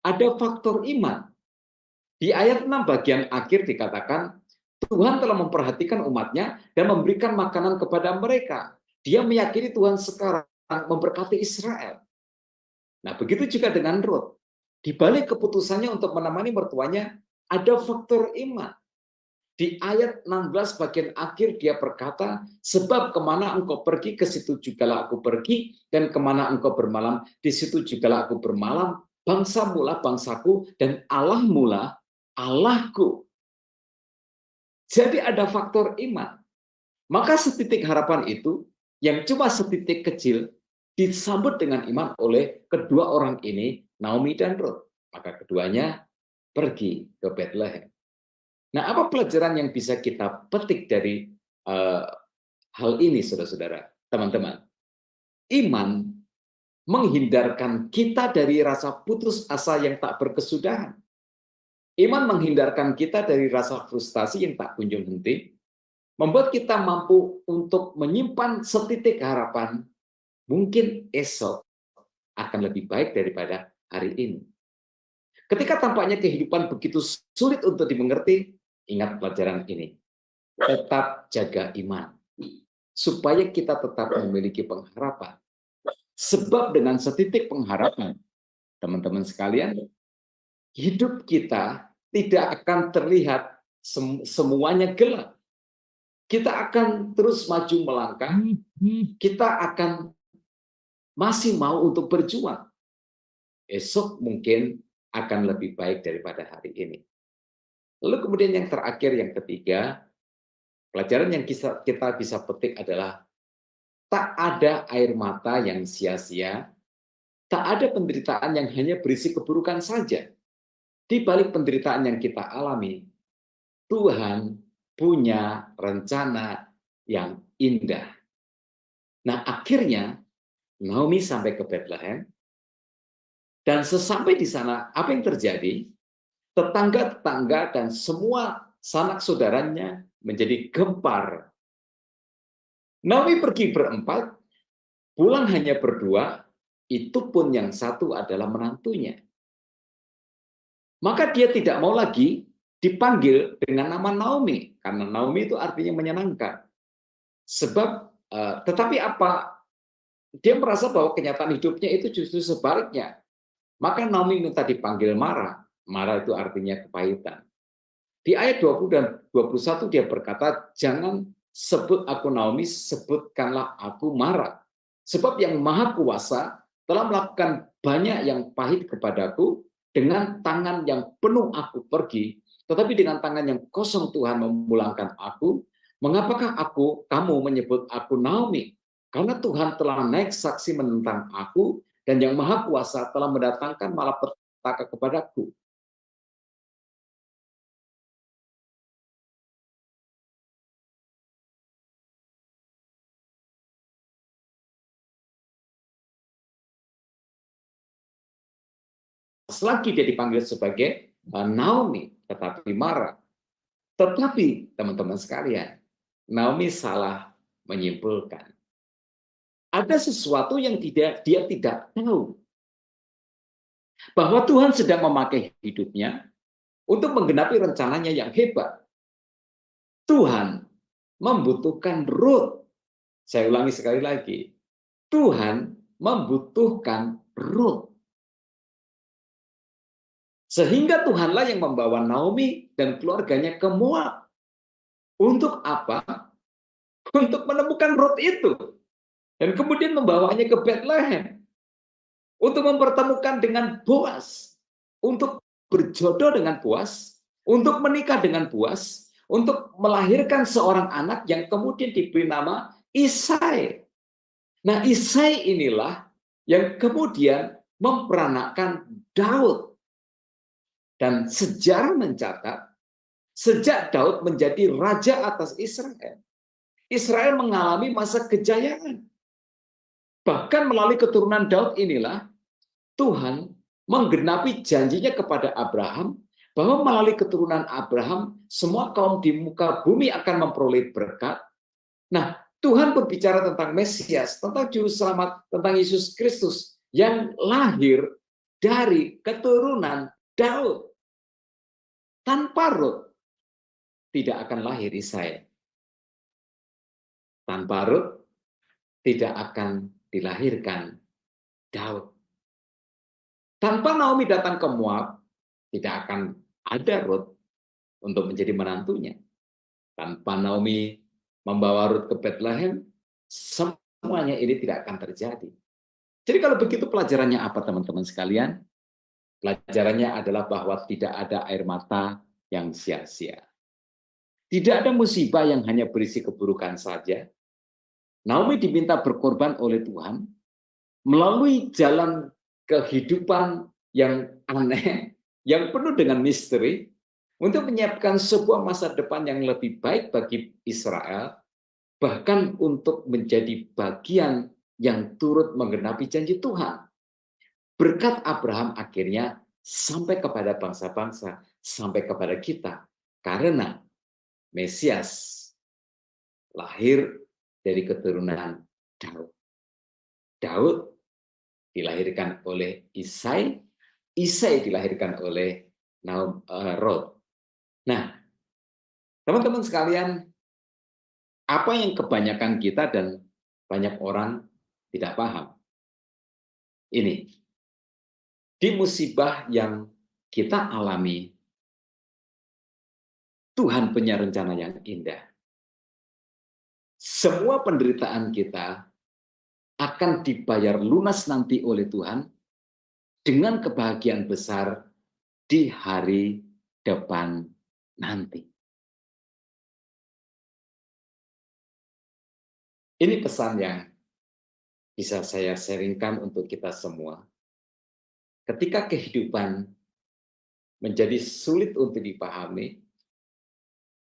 [SPEAKER 6] ada faktor iman. Di ayat 6 bagian akhir dikatakan, Tuhan telah memperhatikan umatnya dan memberikan makanan kepada mereka. Dia meyakini Tuhan sekarang memberkati Israel. Nah, begitu juga dengan Rut. Di balik keputusannya untuk menemani mertuanya, ada faktor iman. Di ayat 16 bagian akhir dia berkata, sebab kemana engkau pergi, ke situ jugalah aku pergi, dan kemana engkau bermalam, di situ jugalah aku bermalam, bangsa mula bangsaku, dan Allah mula Allahku. Jadi ada faktor iman. Maka setitik harapan itu, yang cuma setitik kecil, disambut dengan iman oleh kedua orang ini, Naomi dan Rut. Maka keduanya pergi ke Bethlehem. Nah, apa pelajaran yang bisa kita petik dari hal ini, saudara-saudara, teman-teman? Iman menghindarkan kita dari rasa putus asa yang tak berkesudahan. Iman menghindarkan kita dari rasa frustasi yang tak kunjung henti, membuat kita mampu untuk menyimpan setitik harapan, mungkin esok akan lebih baik daripada hari ini. Ketika tampaknya kehidupan begitu sulit untuk dimengerti, ingat pelajaran ini. Tetap jaga iman, supaya kita tetap memiliki pengharapan. Sebab dengan setitik pengharapan, teman-teman sekalian, hidup kita tidak akan terlihat semuanya gelap. Kita akan terus maju melangkah, kita akan masih mau untuk berjuang. Esok mungkin akan lebih baik daripada hari ini. Lalu kemudian yang terakhir, yang ketiga, pelajaran yang kita bisa petik adalah tak ada air mata yang sia-sia, tak ada penderitaan yang hanya berisi keburukan saja. Di balik penderitaan yang kita alami, Tuhan punya rencana yang indah. Nah, akhirnya Naomi sampai ke Bethlehem, dan sesampai di sana, apa yang terjadi? Tetangga-tetangga dan semua sanak saudaranya menjadi gempar Naomi pergi berempat, pulang hanya berdua, itu pun yang satu adalah menantunya. Maka dia tidak mau lagi dipanggil dengan nama Naomi, karena Naomi itu artinya menyenangkan. Sebab, tetapi apa? Dia merasa bahwa kenyataan hidupnya itu justru sebaliknya. Maka Naomi minta dipanggil Mara. Mara itu artinya kepahitan. Di ayat 20 dan 21 dia berkata, jangan sebut aku Naomi, sebutkanlah aku Mara. Sebab yang Maha Kuasa telah melakukan banyak yang pahit kepadaku, dengan tangan yang penuh aku pergi, tetapi dengan tangan yang kosong Tuhan memulangkan aku. Mengapakah kamu menyebut aku Naomi? Karena Tuhan telah naik saksi menentang aku, dan yang Maha Kuasa telah mendatangkan malapetaka kepadaku. Lagi dia dipanggil sebagai Naomi, tetapi Mara. Tetapi teman-teman sekalian, Naomi salah menyimpulkan. Ada sesuatu yang dia tidak tahu. Bahwa Tuhan sedang memakai hidupnya untuk menggenapi rencananya yang hebat. Tuhan membutuhkan Ruth. Saya ulangi sekali lagi. Tuhan membutuhkan Ruth. Sehingga Tuhanlah yang membawa Naomi dan keluarganya ke Moab. Untuk apa? Untuk menemukan Ruth itu. Dan kemudian membawanya ke Bethlehem. Untuk mempertemukan dengan Boaz. Untuk berjodoh dengan Boaz. Untuk menikah dengan Boaz. Untuk melahirkan seorang anak yang kemudian diberi nama Isai. Nah, Isai inilah yang kemudian memperanakkan Daud. Dan sejarah mencatat, sejak Daud menjadi raja atas Israel, Israel mengalami masa kejayaan. Bahkan melalui keturunan Daud inilah, Tuhan menggenapi janjinya kepada Abraham, bahwa melalui keturunan Abraham, semua kaum di muka bumi akan memperoleh berkat. Nah, Tuhan berbicara tentang Mesias, tentang Juru Selamat, tentang Yesus Kristus, yang lahir dari keturunan Daud. Tanpa Ruth, tidak akan lahir Isai. Tanpa Ruth, tidak akan dilahirkan Daud. Tanpa Naomi datang ke Moab, tidak akan ada Ruth untuk menjadi menantunya. Tanpa Naomi membawa Ruth ke Bethlehem, semuanya ini tidak akan terjadi. Jadi kalau begitu pelajarannya apa teman-teman sekalian? Pelajarannya adalah bahwa tidak ada air mata yang sia-sia. Tidak ada musibah yang hanya berisi keburukan saja. Naomi diminta berkorban oleh Tuhan melalui jalan kehidupan yang aneh, yang penuh dengan misteri, untuk menyiapkan sebuah masa depan yang lebih baik bagi Israel, bahkan untuk menjadi bagian yang turut menggenapi janji Tuhan. Berkat Abraham akhirnya sampai kepada bangsa-bangsa, sampai kepada kita. Karena Mesias lahir dari keturunan Daud. Daud dilahirkan oleh Isai, Isai dilahirkan oleh Ruth. Nah, teman-teman sekalian, apa yang kebanyakan kita dan banyak orang tidak paham? Ini. Di musibah yang kita alami, Tuhan punya rencana yang indah. Semua penderitaan kita akan dibayar lunas nanti oleh Tuhan dengan kebahagiaan besar di hari depan nanti. Ini pesan yang bisa saya sharingkan untuk kita semua. Ketika kehidupan menjadi sulit untuk dipahami,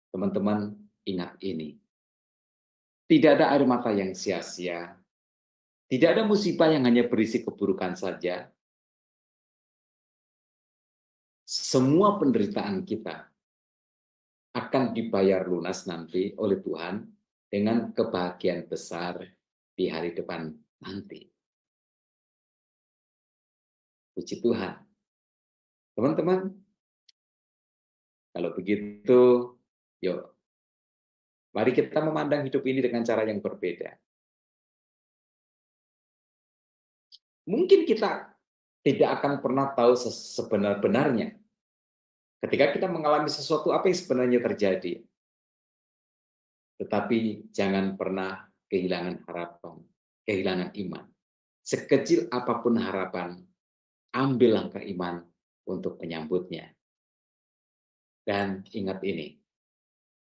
[SPEAKER 6] teman-teman ingat ini. Tidak ada air mata yang sia-sia. Tidak ada musibah yang hanya berisi keburukan saja. Semua penderitaan kita akan dibayar lunas nanti oleh Tuhan dengan kebahagiaan besar di hari depan nanti. Puji Tuhan. Teman-teman, kalau begitu, yuk, mari kita memandang hidup ini dengan cara yang berbeda. Mungkin kita tidak akan pernah tahu sebenar-benarnya ketika kita mengalami sesuatu apa yang sebenarnya terjadi. Tetapi jangan pernah kehilangan harapan, kehilangan iman. Sekecil apapun harapan, ambil langkah iman untuk menyambutnya. Dan ingat ini,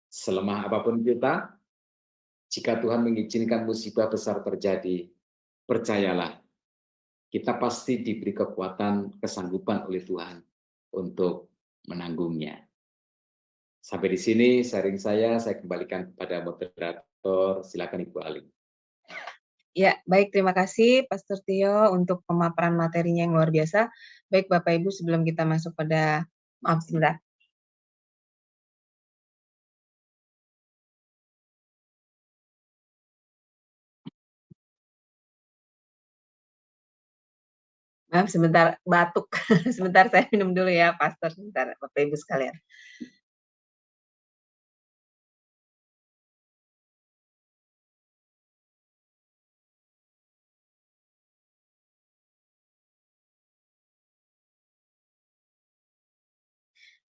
[SPEAKER 6] selemah apapun kita, jika Tuhan mengizinkan musibah besar terjadi, percayalah, kita pasti diberi kekuatan, kesanggupan oleh Tuhan untuk menanggungnya. Sampai di sini sharing saya kembalikan kepada moderator. Silakan Ibu Ali.
[SPEAKER 2] Ya, baik, terima kasih Pastor Tio untuk pemaparan materinya yang luar biasa. Baik Bapak Ibu, sebelum kita masuk pada, maaf sebentar. Maaf sebentar, batuk. Sebentar saya minum dulu ya, Pastor, sebentar Bapak Ibu sekalian.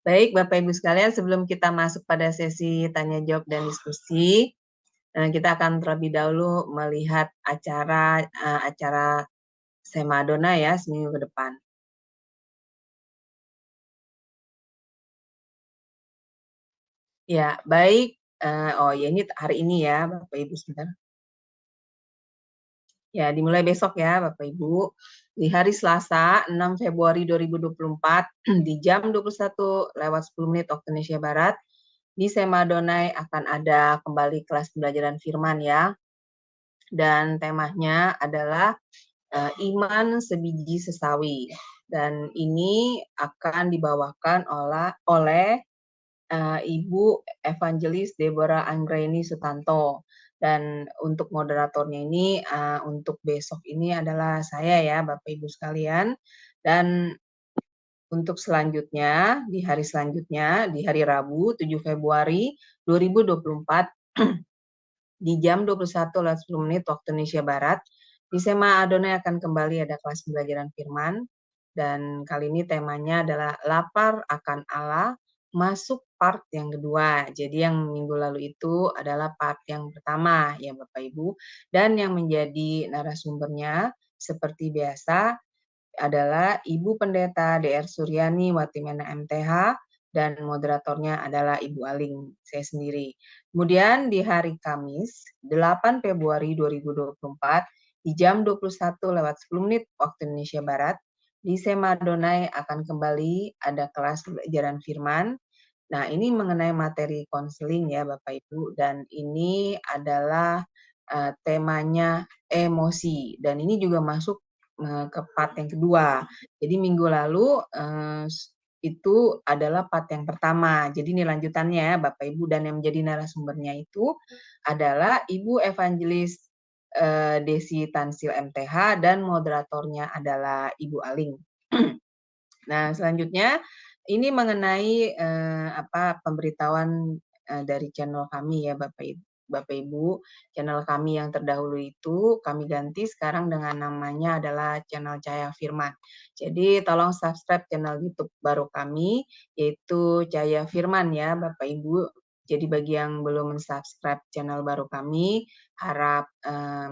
[SPEAKER 2] Baik, Bapak Ibu sekalian, sebelum kita masuk pada sesi tanya jawab dan diskusi, kita akan terlebih dahulu melihat acara Sema Adonai ya seminggu ke depan. Ya, baik. Oh ya, ini hari ini ya, Bapak Ibu sebentar. Ya, dimulai besok ya, Bapak Ibu. Di hari Selasa, 6 Februari 2024, di jam 21:10 waktu Indonesia Barat, di Sema Adonai akan ada kembali kelas pembelajaran firman ya. Dan temanya adalah iman sebiji sesawi. Dan ini akan dibawakan oleh Ibu Evangelis Deborah Anggraini Sutanto. Dan untuk moderatornya ini untuk besok ini adalah saya ya Bapak Ibu sekalian. Dan untuk selanjutnya, di hari selanjutnya, di hari Rabu 7 Februari 2024, di jam 21:10 waktu Indonesia Barat, di Sema Adonai akan kembali ada kelas pembelajaran firman. Dan kali ini temanya adalah lapar akan Allah, masuk part yang kedua. Jadi yang minggu lalu itu adalah part yang pertama ya Bapak Ibu. Dan yang menjadi narasumbernya seperti biasa adalah Ibu Pendeta DR Suryani Watimena MTH dan moderatornya adalah Ibu Aling, saya sendiri. Kemudian di hari Kamis 8 Februari 2024 di jam 21:10 waktu Indonesia Barat di Sema Adonai akan kembali ada kelas pembelajaran firman. Nah, ini mengenai materi konseling ya Bapak Ibu, dan ini adalah temanya emosi, dan ini juga masuk ke part yang kedua. Jadi minggu lalu itu adalah part yang pertama. Jadi ini lanjutannya ya Bapak Ibu, dan yang menjadi narasumbernya itu adalah Ibu Evangelis Desi Tansil MTH dan moderatornya adalah Ibu Aling. Nah, selanjutnya ini mengenai pemberitahuan dari channel kami ya Bapak Ibu. Channel kami yang terdahulu itu kami ganti sekarang dengan namanya adalah channel Cahaya Firman. Jadi tolong subscribe channel YouTube baru kami yaitu Cahaya Firman ya Bapak Ibu. Jadi bagi yang belum mensubscribe channel baru kami, harap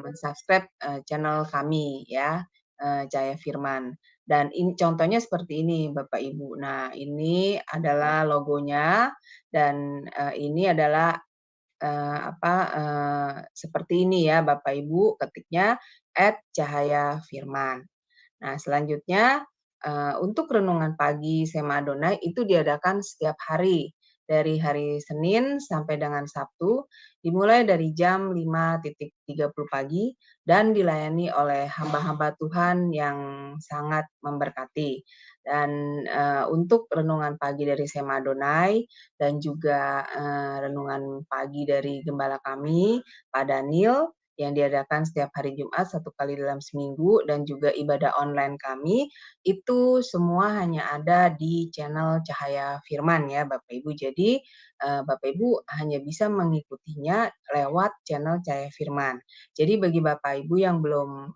[SPEAKER 2] mensubscribe channel kami ya, Cahaya Firman. Dan ini contohnya seperti ini Bapak Ibu. Nah, ini adalah logonya dan ini adalah seperti ini ya Bapak Ibu, ketiknya @cahayafirman. Nah, selanjutnya untuk renungan pagi Sema Adonai itu diadakan setiap hari dari hari Senin sampai dengan Sabtu, dimulai dari jam 5.30 pagi dan dilayani oleh hamba-hamba Tuhan yang sangat memberkati. Dan untuk renungan pagi dari Sema Adonai dan juga renungan pagi dari gembala kami, Pak Daniel, yang diadakan setiap hari Jumat 1 kali dalam seminggu, dan juga ibadah online kami, itu semua hanya ada di channel Cahaya Firman ya Bapak Ibu. Jadi Bapak Ibu hanya bisa mengikutinya lewat channel Cahaya Firman. Jadi bagi Bapak Ibu yang belum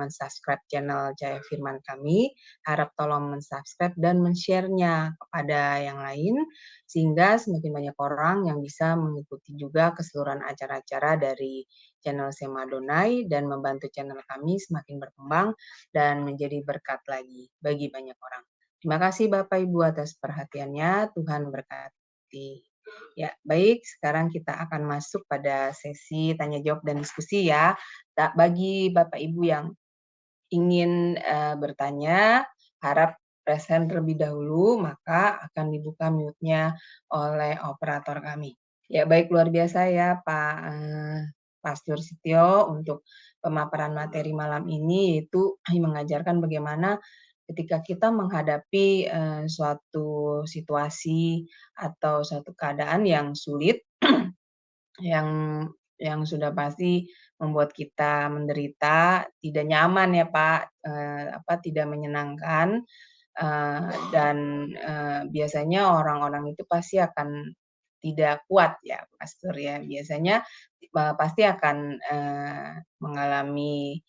[SPEAKER 2] mensubscribe channel Cahaya Firman kami, harap tolong mensubscribe dan men-share-nya kepada yang lain, sehingga semakin banyak orang yang bisa mengikuti juga keseluruhan acara-acara dari channel Sema Adonai dan membantu channel kami semakin berkembang dan menjadi berkat lagi bagi banyak orang. Terima kasih Bapak Ibu atas perhatiannya, Tuhan berkati. Ya, baik, sekarang kita akan masuk pada sesi tanya jawab dan diskusi ya. Bagi Bapak Ibu yang ingin bertanya, harap present terlebih dahulu, maka akan dibuka mute-nya oleh operator kami. Ya, baik, luar biasa ya Pak Pastor Setio untuk pemaparan materi malam ini, yaitu mengajarkan bagaimana ketika kita menghadapi suatu situasi atau suatu keadaan yang sulit, yang sudah pasti membuat kita menderita, tidak nyaman ya Pak, tidak menyenangkan, dan biasanya orang-orang itu pasti akan tidak kuat ya Pastor ya, biasanya pasti akan mengalami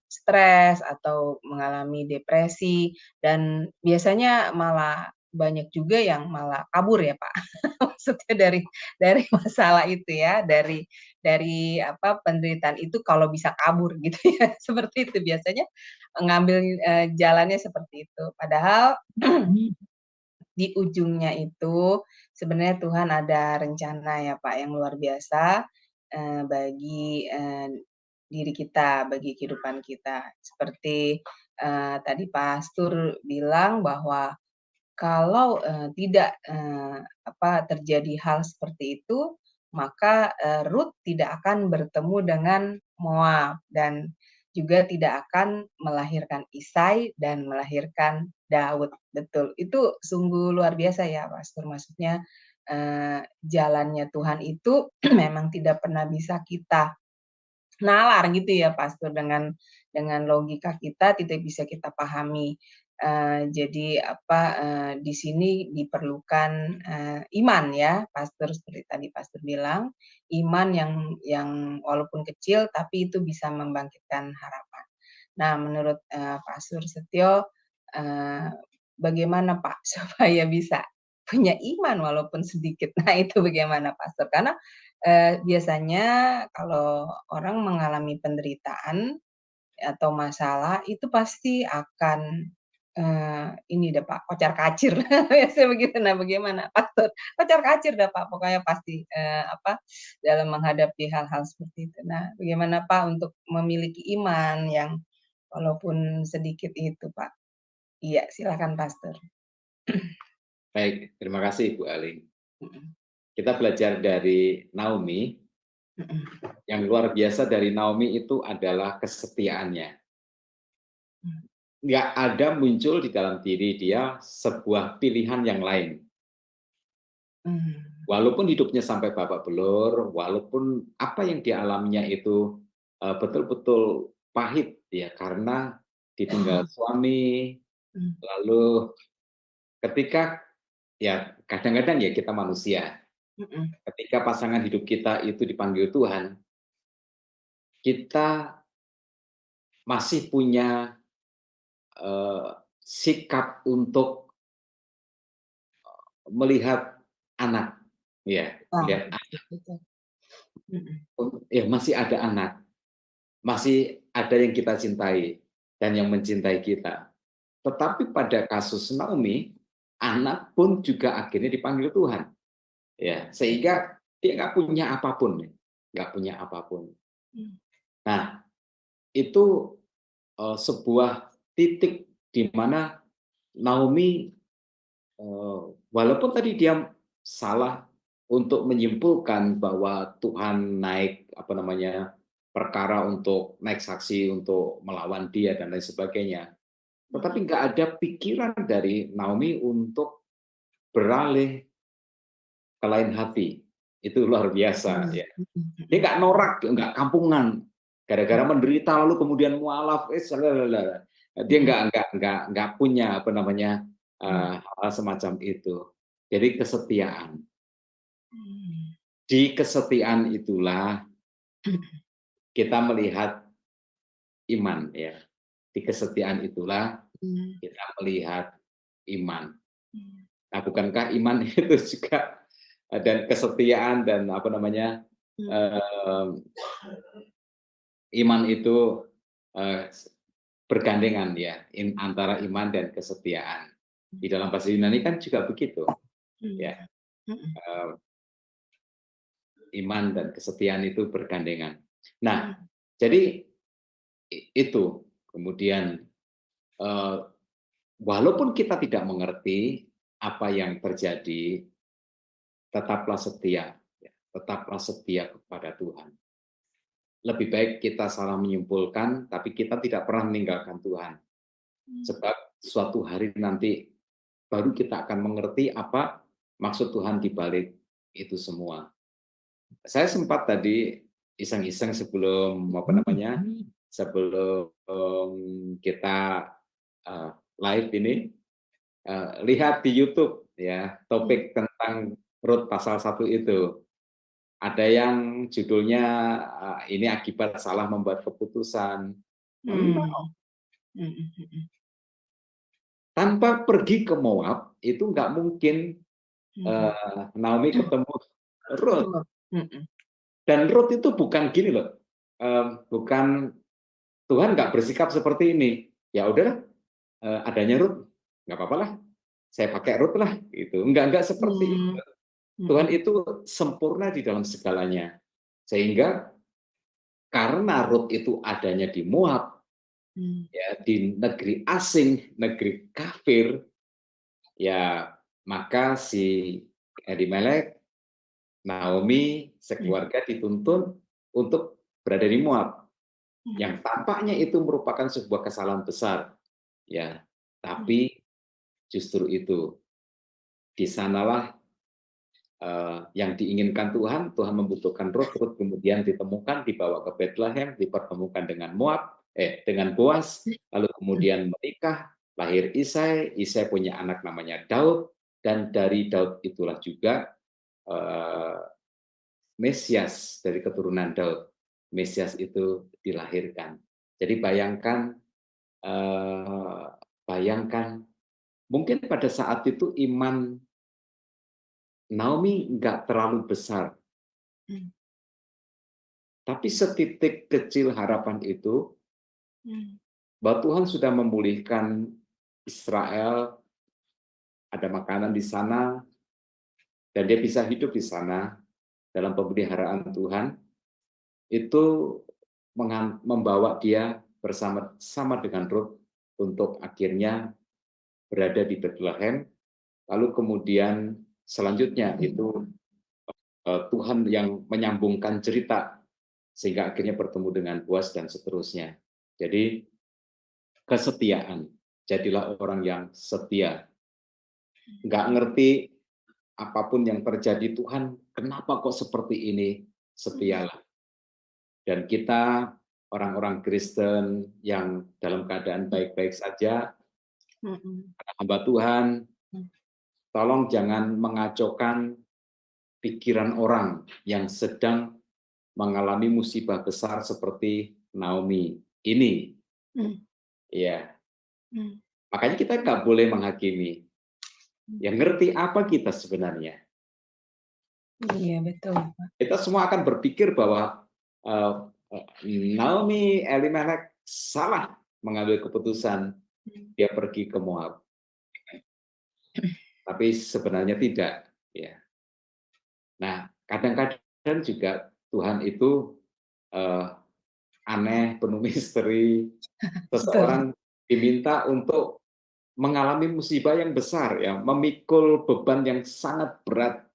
[SPEAKER 2] stres atau mengalami depresi, dan biasanya malah banyak juga yang malah kabur ya Pak. Maksudnya dari masalah itu ya, dari penderitaan itu kalau bisa kabur gitu ya, seperti itu biasanya ngambil jalannya seperti itu. Padahal di ujungnya itu sebenarnya Tuhan ada rencana ya Pak yang luar biasa bagi diri kita, bagi kehidupan kita. Seperti tadi Pastor bilang bahwa kalau tidak terjadi hal seperti itu, maka Ruth tidak akan bertemu dengan Moab dan juga tidak akan melahirkan Isai dan melahirkan Daud. Betul, itu sungguh luar biasa ya Pastor. Maksudnya jalannya Tuhan itu memang tidak pernah bisa kita nalar gitu ya Pastor, dengan logika kita tidak bisa kita pahami. Jadi di sini diperlukan iman ya Pastor, seperti tadi Pastor bilang, iman yang walaupun kecil tapi itu bisa membangkitkan harapan. Nah, menurut Pastor Setio, bagaimana Pak supaya bisa punya iman walaupun sedikit? Nah, itu bagaimana Pastor? Karena biasanya kalau orang mengalami penderitaan atau masalah itu pasti akan ini deh Pak, kocar-kacir biasanya begitu. Nah, bagaimana Pastor? Kocar-kacir dah Pak, pokoknya pasti dalam menghadapi hal-hal seperti itu. Nah, bagaimana Pak untuk memiliki iman yang walaupun sedikit itu Pak? Iya, silakan Pastor.
[SPEAKER 6] Baik, terima kasih Bu Ali.
[SPEAKER 2] Mhm,
[SPEAKER 6] Kita belajar dari Naomi.
[SPEAKER 2] mhm,
[SPEAKER 6] Yang luar biasa dari Naomi itu adalah kesetiaannya. Nggak ada muncul di dalam diri dia sebuah pilihan yang lain. Walaupun hidupnya sampai babak belur, walaupun apa yang dialaminya itu betul-betul pahit ya, karena ditinggal suami, lalu ketika ya kadang-kadang ya kita manusia, ketika pasangan hidup kita itu dipanggil Tuhan, kita masih punya sikap untuk melihat anak, ya, melihat anak, ya masih ada anak, masih ada yang kita cintai dan yang mencintai kita. Tetapi pada kasus Naomi, anak pun juga akhirnya dipanggil Tuhan, ya, sehingga dia nggak punya apapun, nggak punya apapun. Nah, itu sebuah titik di mana Naomi walaupun tadi dia salah untuk menyimpulkan bahwa Tuhan naik perkara untuk naik saksi untuk melawan dia dan lain sebagainya, tetapi nggak ada pikiran dari Naomi untuk beralih ke lain hati. Itu luar biasa ya. Dia nggak norak, nggak kampungan, gara-gara menderita lalu kemudian mualaf, dia nggak punya hal semacam itu. Jadi kesetiaan. Di kesetiaan itulah kita melihat iman ya. Di kesetiaan itulah kita melihat iman. Nah, bukankah iman itu juga dan kesetiaan dan iman itu bergandengan ya, antara iman dan kesetiaan. Di dalam bahasa Yunani kan juga begitu, ya. Iman dan kesetiaan itu bergandengan. Nah, jadi itu kemudian walaupun kita tidak mengerti apa yang terjadi, tetaplah setia kepada Tuhan. Lebih baik kita salah menyimpulkan, tapi kita tidak pernah meninggalkan Tuhan. Sebab suatu hari nanti baru kita akan mengerti apa maksud Tuhan di balik itu semua. Saya sempat tadi iseng-iseng sebelum kita live ini lihat di YouTube ya topik tentang Rut pasal 1 itu. Ada yang judulnya ini akibat salah membuat keputusan. Tanpa pergi ke Moab itu nggak mungkin Naomi ketemu Rut. Dan Rut itu bukan gini loh, bukan Tuhan nggak bersikap seperti ini. Ya udahlah, adanya Rut nggak apa-apa lah, saya pakai Rut lah, gitu. Enggak seperti itu. Tuhan itu sempurna di dalam segalanya. Sehingga karena Rut itu adanya di Moab, ya di negeri asing, negeri kafir, ya maka si Elimelek, Naomi, sekeluarga dituntun untuk berada di Moab. Yang tampaknya itu merupakan sebuah kesalahan besar, ya. Tapi justru itu di sanalah yang diinginkan Tuhan membutuhkan Rut kemudian ditemukan, dibawa ke Bethlehem, dipertemukan dengan dengan Boas, lalu kemudian menikah, lahir Isai punya anak namanya Daud, dan dari Daud itulah juga Mesias, dari keturunan Daud, Mesias itu dilahirkan. Jadi bayangkan mungkin pada saat itu iman Naomi nggak terlalu besar. Tapi setitik kecil harapan itu, bahwa Tuhan sudah memulihkan Israel, ada makanan di sana, dan dia bisa hidup di sana dalam pemeliharaan Tuhan, itu membawa dia bersama dengan Rut untuk akhirnya berada di Bethlehem, lalu kemudian selanjutnya itu Tuhan yang menyambungkan cerita sehingga akhirnya bertemu dengan Boas dan seterusnya. Jadi kesetiaan, jadilah orang yang setia. Nggak ngerti apapun yang terjadi, Tuhan kenapa kok seperti ini, setialah. Dan kita orang-orang Kristen yang dalam keadaan baik-baik saja, hamba Tuhan, tolong jangan mengacaukan pikiran orang yang sedang mengalami musibah besar seperti Naomi ini. Ya, makanya kita nggak boleh menghakimi. Yang ngerti apa kita sebenarnya?
[SPEAKER 2] Iya, betul.
[SPEAKER 6] Kita semua akan berpikir bahwa Naomi, Elimelek salah mengambil keputusan dia pergi ke Moab. Tapi sebenarnya tidak, ya. Nah, kadang-kadang juga Tuhan itu aneh, penuh misteri. Seseorang diminta untuk mengalami musibah yang besar, ya, memikul beban yang sangat berat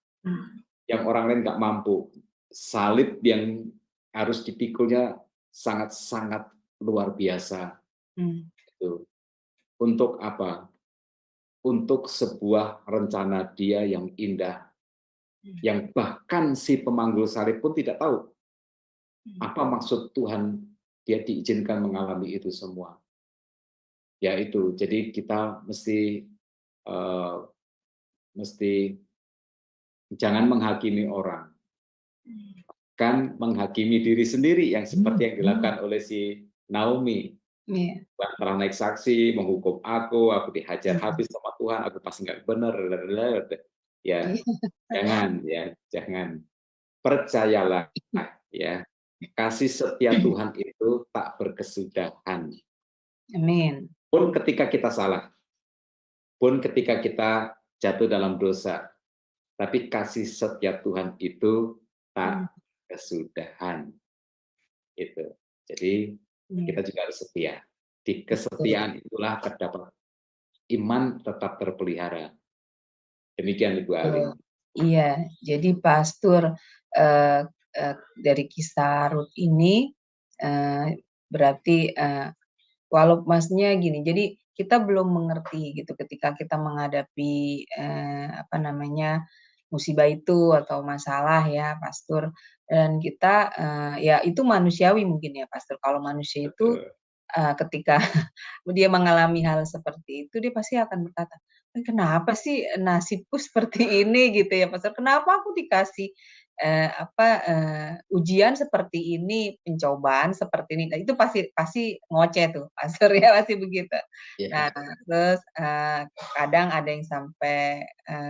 [SPEAKER 6] yang orang lain nggak mampu. Salib yang harus dipikulnya sangat-sangat luar biasa. Gitu. Untuk apa? Untuk sebuah rencana Dia yang indah, yang bahkan si pemanggul salib pun tidak tahu apa maksud Tuhan dia diizinkan mengalami itu semua. Ya itu, jadi kita mesti jangan menghakimi orang, kan menghakimi diri sendiri yang seperti yang dilakukan oleh si Naomi. Telah naik saksi, menghukum aku dihajar habis sama Tuhan, aku pasti nggak benar. Ya, jangan. Percayalah, ya, kasih setia Tuhan itu tak berkesudahan.
[SPEAKER 2] Amin.
[SPEAKER 6] Pun ketika kita salah, pun ketika kita jatuh dalam dosa, tapi kasih setia Tuhan itu tak kesudahan. Itu. Jadi kita juga harus setia. Di kesetiaan itulah terdapat iman tetap terpelihara. Demikian Ibu Aling.
[SPEAKER 2] Iya, jadi Pastor dari kisah Rut ini berarti walau maksudnya gini, jadi kita belum mengerti gitu ketika kita menghadapi musibah itu atau masalah ya Pastor, dan kita ya itu manusiawi mungkin ya Pastor. Kalau manusia itu ketika dia mengalami hal seperti itu, dia pasti akan berkata, kenapa sih nasibku seperti ini gitu ya Pastor? Kenapa aku dikasih ujian seperti ini, pencobaan seperti ini? Nah, itu pasti ngoceh tuh Pastor ya, pasti begitu. Nah, terus kadang ada yang sampai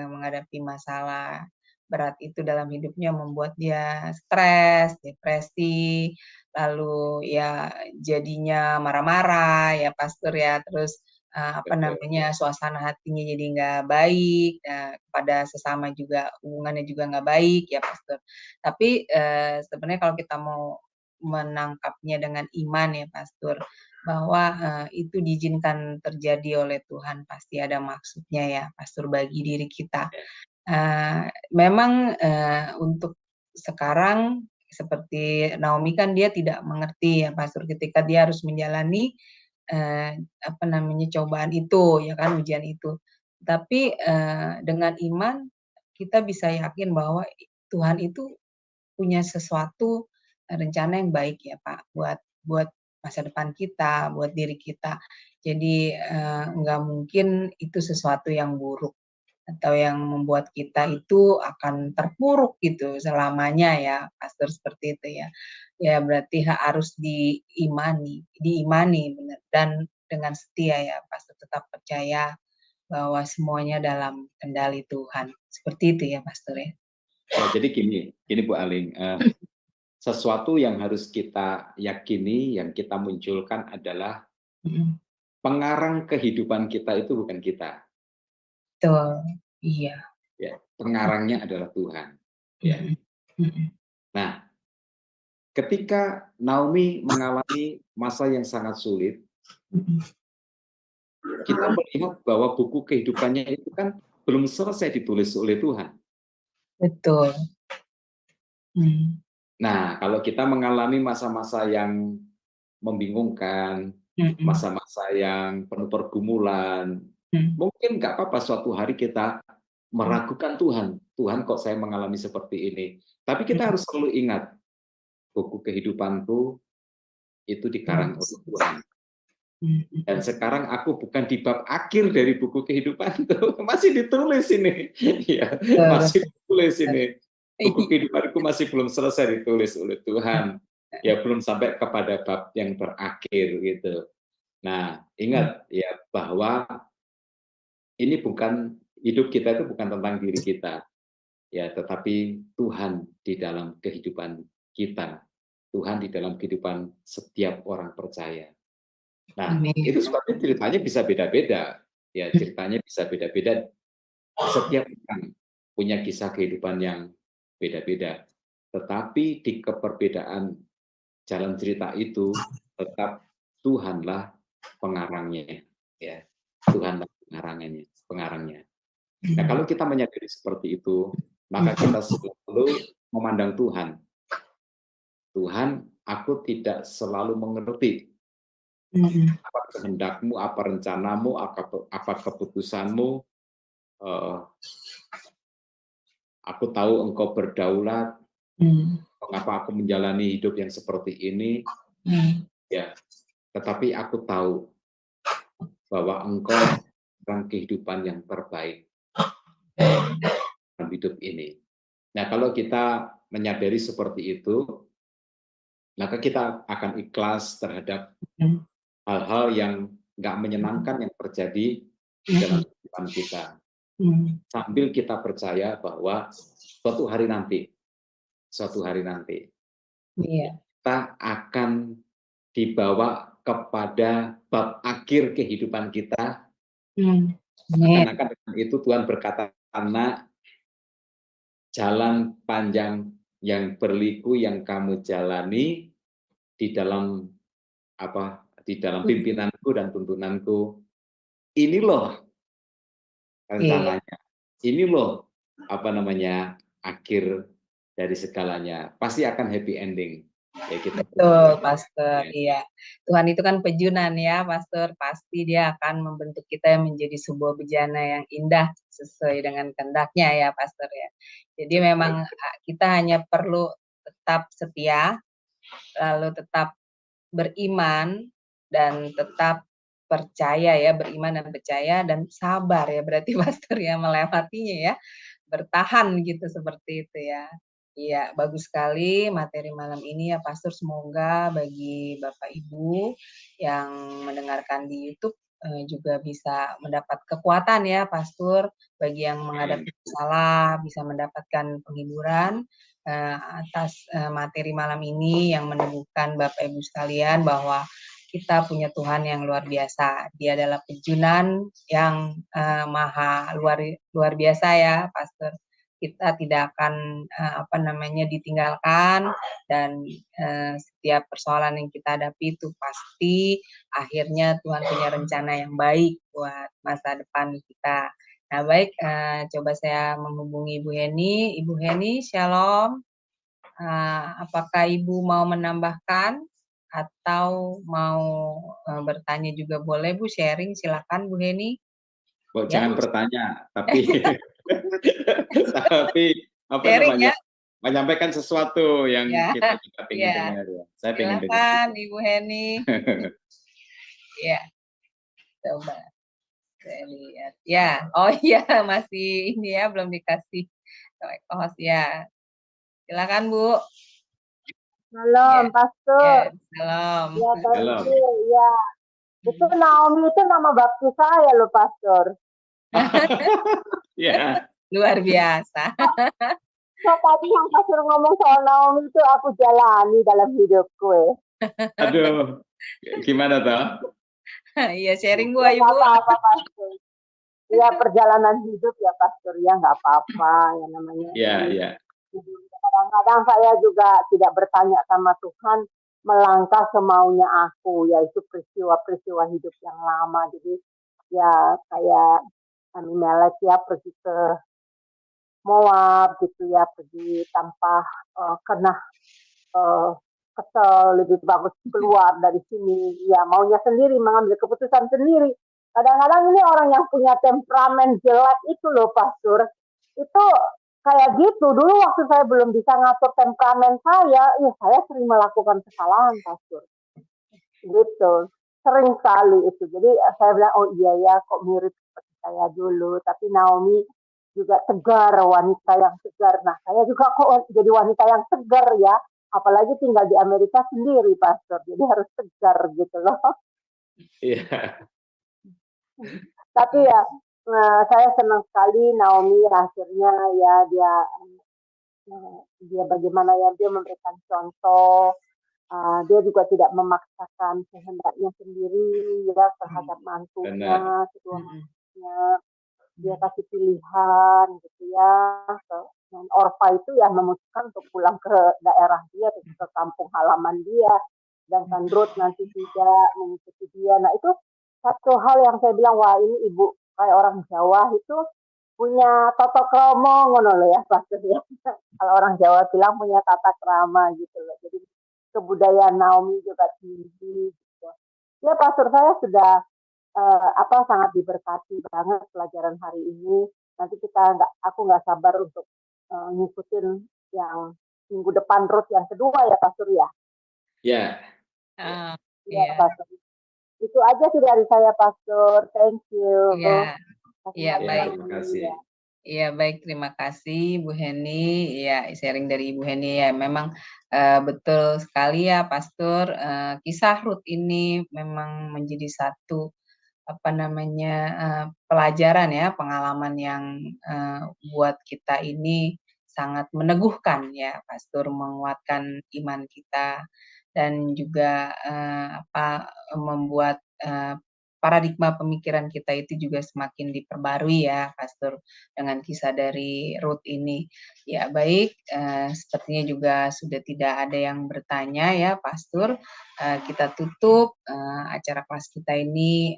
[SPEAKER 2] menghadapi masalah berat itu dalam hidupnya membuat dia stres, depresi, lalu ya jadinya marah-marah ya Pastor ya, terus suasana hatinya jadi nggak baik, pada sesama juga hubungannya juga nggak baik ya Pastor. Tapi sebenarnya kalau kita mau menangkapnya dengan iman ya Pastor, bahwa itu diizinkan terjadi oleh Tuhan, pasti ada maksudnya ya Pastor bagi diri kita. Memang untuk sekarang seperti Naomi kan dia tidak mengerti ya Pastor ketika dia harus menjalani cobaan itu ya kan, ujian itu. Tapi dengan iman kita bisa yakin bahwa Tuhan itu punya sesuatu rencana yang baik ya Pak buat masa depan kita, buat diri kita. Jadi nggak mungkin itu sesuatu yang buruk atau yang membuat kita itu akan terpuruk gitu selamanya ya Pastor, seperti itu ya. Ya berarti harus diimani benar, dan dengan setia ya Pastor, tetap percaya bahwa semuanya dalam kendali Tuhan. Seperti itu ya Pastor ya.
[SPEAKER 6] Nah, jadi gini Bu Aling, sesuatu yang harus kita yakini, yang kita munculkan adalah pengarang kehidupan kita itu bukan kita.
[SPEAKER 2] Betul, iya.
[SPEAKER 6] Ya, pengarangnya adalah Tuhan. Ya. Nah, ketika Naomi mengalami masa yang sangat sulit, kita melihat bahwa buku kehidupannya itu kan belum selesai ditulis oleh Tuhan.
[SPEAKER 2] Betul.
[SPEAKER 6] Nah, kalau kita mengalami masa-masa yang membingungkan, masa-masa yang penuh pergumulan, mungkin nggak apa-apa suatu hari kita meragukan Tuhan. Tuhan kok saya mengalami seperti ini. Tapi kita harus selalu ingat, buku kehidupanku itu dikarang oleh Tuhan. Dan sekarang aku bukan di bab akhir dari buku kehidupan itu, masih ditulis ini. Ya, masih ditulis ini. Buku kehidupanku masih belum selesai ditulis oleh Tuhan. Ya, belum sampai kepada bab yang terakhir gitu. Nah, ingat ya bahwa ini bukan, hidup kita itu bukan tentang diri kita. Ya, tetapi Tuhan di dalam kehidupan kita. Tuhan di dalam kehidupan setiap orang percaya. Nah, itu sebabnya ceritanya bisa beda-beda. Ya, ceritanya bisa beda-beda. Setiap orang punya kisah kehidupan yang beda-beda. Tetapi di keperbedaan jalan cerita itu tetap Tuhanlah pengarangnya. Ya, Tuhanlah pengarangnya. Nah, kalau kita menyadari seperti itu, maka kita selalu memandang Tuhan. Tuhan, aku tidak selalu mengerti apa kehendakmu, apa rencanamu, apa keputusanmu. Aku tahu engkau berdaulat. Mengapa aku menjalani hidup yang seperti ini? Ya, tetapi aku tahu bahwa engkau dalam kehidupan yang terbaik dalam hidup ini. Nah, kalau kita menyadari seperti itu, maka kita akan ikhlas terhadap hal-hal yang nggak menyenangkan yang terjadi dalam kehidupan kita. Sambil kita percaya bahwa suatu hari nanti, kita akan dibawa kepada bab akhir kehidupan kita. Seakan-akan dengan itu Tuhan berkata, anak, jalan panjang yang berliku yang kamu jalani di dalam pimpinanku dan tuntunanku, ini loh rencananya, ini loh akhir dari segalanya, pasti akan happy ending. Ya,
[SPEAKER 2] betul, Pastor. Iya, Tuhan itu kan pejunan ya, Pastor. Pasti Dia akan membentuk kita menjadi sebuah bejana yang indah sesuai dengan kehendaknya ya, Pastor ya. Jadi memang kita hanya perlu tetap setia, lalu tetap beriman dan tetap percaya ya, beriman dan percaya dan sabar ya, berarti Pastor ya, melewatinya ya, bertahan gitu, seperti itu ya. Iya, bagus sekali materi malam ini ya, Pastor. Semoga bagi Bapak Ibu yang mendengarkan di YouTube juga bisa mendapat kekuatan ya, Pastor. Bagi yang menghadapi masalah bisa mendapatkan penghiburan atas materi malam ini yang meneguhkan Bapak Ibu sekalian bahwa kita punya Tuhan yang luar biasa. Dia adalah pejunan yang maha luar biasa ya, Pastor. Kita tidak akan ditinggalkan, dan setiap persoalan yang kita hadapi itu pasti akhirnya Tuhan punya rencana yang baik buat masa depan kita. Nah, baik, coba saya menghubungi Ibu Heni. Ibu Heni, Shalom. Apakah Ibu mau menambahkan atau mau bertanya juga boleh, Bu? Sharing, silakan Bu Heni.
[SPEAKER 6] Jangan bertanya, tapi menyampaikan sesuatu yang kita juga ingin dengar ya. Saya ingin dengar.
[SPEAKER 2] Silakan Ibu Heni. Ya, coba saya lihat. Ya, oh iya, masih ini ya, belum dikasih host ya. Silakan Bu.
[SPEAKER 7] Salam, Pastor.
[SPEAKER 2] Salam.
[SPEAKER 7] Ya, thank you. Ya, itu Naomi itu nama baptis saya loh, Pastor.
[SPEAKER 6] Ya.
[SPEAKER 2] Luar biasa.
[SPEAKER 7] So, tadi yang Pastor ngomong soal Naomi itu aku jalani dalam hidupku.
[SPEAKER 6] Aduh, gimana toh?
[SPEAKER 2] Iya, sharing Bu Ayu.
[SPEAKER 7] Nggak apa-apa, Pastor. Ya, perjalanan hidup ya, Pastor, ya nggak apa-apa ya namanya.
[SPEAKER 6] Iya.
[SPEAKER 7] Kadang-kadang saya juga tidak bertanya sama Tuhan, melangkah semaunya aku, yaitu peristiwa-peristiwa hidup yang lama. Jadi ya kayak Abimelek ya pergi ke Moab gitu ya, pergi tanpa kena kesel, lebih bagus keluar dari sini. Ya maunya sendiri, mengambil keputusan sendiri. Kadang-kadang ini orang yang punya temperamen jelek itu loh, Pastor. Itu kayak gitu. Dulu waktu saya belum bisa ngatur temperamen saya, ya saya sering melakukan kesalahan, Pastor. Gitu. Sering sekali itu. Jadi saya bilang, oh iya ya, kok mirip seperti saya dulu. Tapi Naomi juga tegar, wanita yang tegar. Nah, saya juga kok jadi wanita yang tegar ya. Apalagi tinggal di Amerika sendiri, Pastor. Jadi harus tegar gitu loh.
[SPEAKER 6] Iya.
[SPEAKER 7] Tapi ya, saya senang sekali Naomi akhirnya ya dia bagaimana ya, dia memberikan contoh. Dia juga tidak memaksakan kehendaknya sendiri ya terhadap mantunya, kedua mantunya. Dia kasih pilihan gitu ya. Dan Orfa itu ya memutuskan untuk pulang ke daerah dia, ke kampung halaman dia. Dan Ruth nanti tidak mengikuti dia. Nah itu satu hal yang saya bilang, wah ini ibu kayak orang Jawa itu punya tata krama ngono lho ya Pastor ya. Kalau orang Jawa bilang punya tata krama gitu loh. Jadi kebudayaan Naomi juga tinggi gitu. Ya Pastor, saya sudah sangat diberkati banget pelajaran hari ini. Nanti aku nggak sabar untuk ngikutin yang minggu depan Ruth yang kedua ya Pastor ya.
[SPEAKER 6] Ya,
[SPEAKER 7] Iya Pastor. Itu aja sih dari saya Pastor. Thank you.
[SPEAKER 2] Iya, baik.
[SPEAKER 6] terima kasih.
[SPEAKER 2] Iya, baik. Terima kasih Bu Heni. Ya, sharing dari Ibu Heni ya. Memang betul sekali ya, Pastor. Kisah Ruth ini memang menjadi satu pelajaran ya, pengalaman yang buat kita ini sangat meneguhkan ya, Pastor, menguatkan iman kita dan juga membuat paradigma pemikiran kita itu juga semakin diperbarui ya, Pastor, dengan kisah dari Ruth ini. Ya, baik, sepertinya juga sudah tidak ada yang bertanya ya, Pastor. Kita tutup acara kelas kita ini.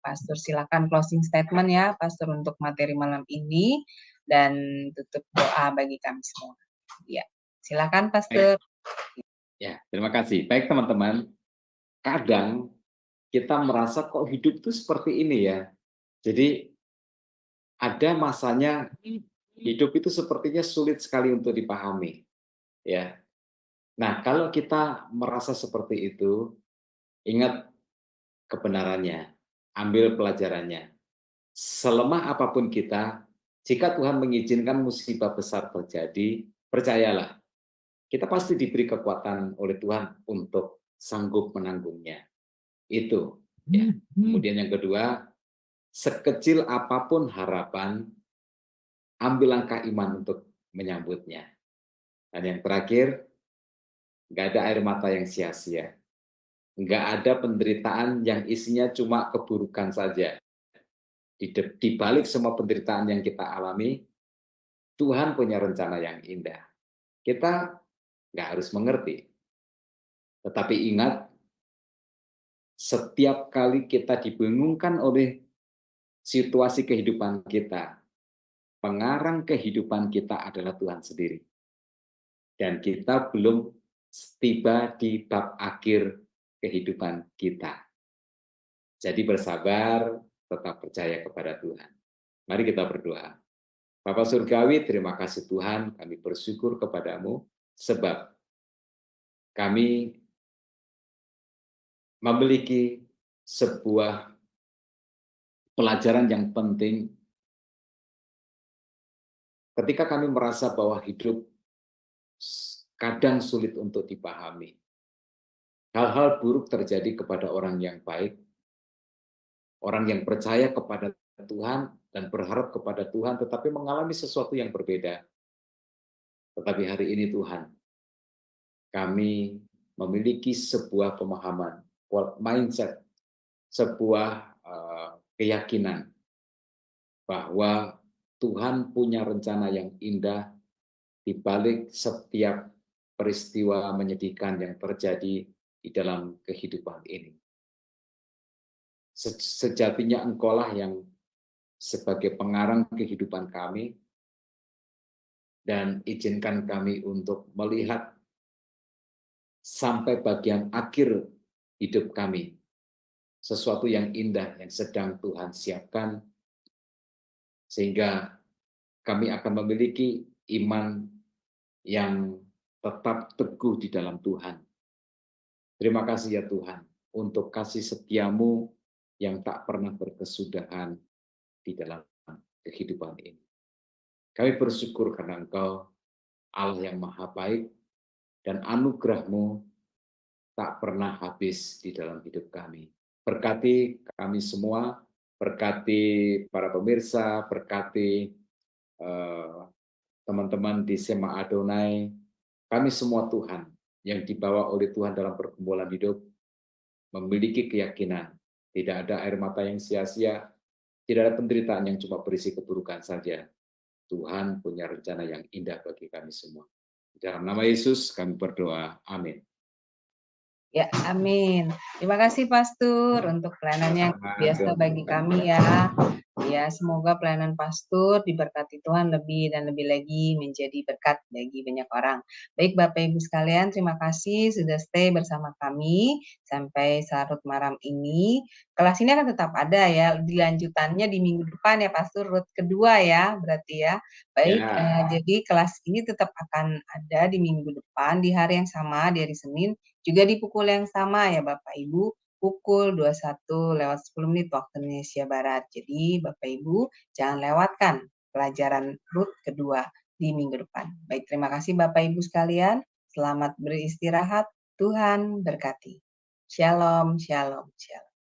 [SPEAKER 2] Pastor, silakan closing statement ya, Pastor, untuk materi malam ini dan tutup doa bagi kami semua. Ya, silakan, Pastor.
[SPEAKER 6] Ya, terima kasih. Baik teman-teman, kadang kita merasa kok hidup itu seperti ini ya. Jadi ada masanya hidup itu sepertinya sulit sekali untuk dipahami. Ya. Nah, kalau kita merasa seperti itu, ingat kebenarannya, ambil pelajarannya. Selemah apapun kita, jika Tuhan mengizinkan musibah besar terjadi, percayalah, kita pasti diberi kekuatan oleh Tuhan untuk sanggup menanggungnya. Itu. Ya. Kemudian yang kedua, sekecil apapun harapan, ambil langkah iman untuk menyambutnya. Dan yang terakhir, nggak ada air mata yang sia-sia. Nggak ada penderitaan yang isinya cuma keburukan saja. Di balik semua penderitaan yang kita alami, Tuhan punya rencana yang indah. Kita nggak harus mengerti. Tetapi ingat, setiap kali kita dibingungkan oleh situasi kehidupan kita, pengarang kehidupan kita adalah Tuhan sendiri. Dan kita belum tiba di bab akhir kehidupan kita. Jadi bersabar, tetap percaya kepada Tuhan. Mari kita berdoa. Bapa Surgawi, terima kasih Tuhan, kami bersyukur kepadamu, sebab kami memiliki sebuah pelajaran yang penting ketika kami merasa bahwa hidup kadang sulit untuk dipahami. Hal-hal buruk terjadi kepada orang yang baik, orang yang percaya kepada Tuhan dan berharap kepada Tuhan, tetapi mengalami sesuatu yang berbeda. Tetapi hari ini Tuhan, kami memiliki sebuah pemahaman, mindset, sebuah keyakinan bahwa Tuhan punya rencana yang indah di balik setiap peristiwa menyedihkan yang terjadi di dalam kehidupan ini. Sejatinya Engkaulah yang sebagai pengarang kehidupan kami, dan izinkan kami untuk melihat sampai bagian akhir hidup kami, sesuatu yang indah yang sedang Tuhan siapkan, sehingga kami akan memiliki iman yang tetap teguh di dalam Tuhan. Terima kasih ya Tuhan, untuk kasih setiamu yang tak pernah berkesudahan di dalam kehidupan ini. Kami bersyukur karena Engkau Allah yang maha baik, dan anugerah-Mu tak pernah habis di dalam hidup kami. Berkati kami semua, berkati para pemirsa, berkati teman-teman di Sema Adonai, kami semua Tuhan yang dibawa oleh Tuhan dalam pergumulan hidup, memiliki keyakinan, tidak ada air mata yang sia-sia, tidak ada penderitaan yang cuma berisi keburukan saja. Tuhan punya rencana yang indah bagi kami semua. Dalam nama Yesus kami berdoa. Amin.
[SPEAKER 2] Ya, amin. Terima kasih Pastor untuk pelayanannya yang biasa bagi kami ya. Ya, semoga pelayanan Pastor diberkati Tuhan lebih dan lebih lagi menjadi berkat bagi banyak orang. Baik Bapak Ibu sekalian, terima kasih sudah stay bersama kami sampai larut malam ini. Kelas ini akan tetap ada ya, dilanjutannya di minggu depan ya Pastor, root kedua ya berarti ya. Baik, jadi kelas ini tetap akan ada di minggu depan di hari yang sama, di hari Senin, juga di pukul yang sama ya Bapak Ibu, pukul 21:10 waktu Indonesia Barat. Jadi Bapak Ibu jangan lewatkan pelajaran root kedua di minggu depan. Baik, terima kasih Bapak Ibu sekalian. Selamat beristirahat. Tuhan berkati. Shalom, shalom, shalom.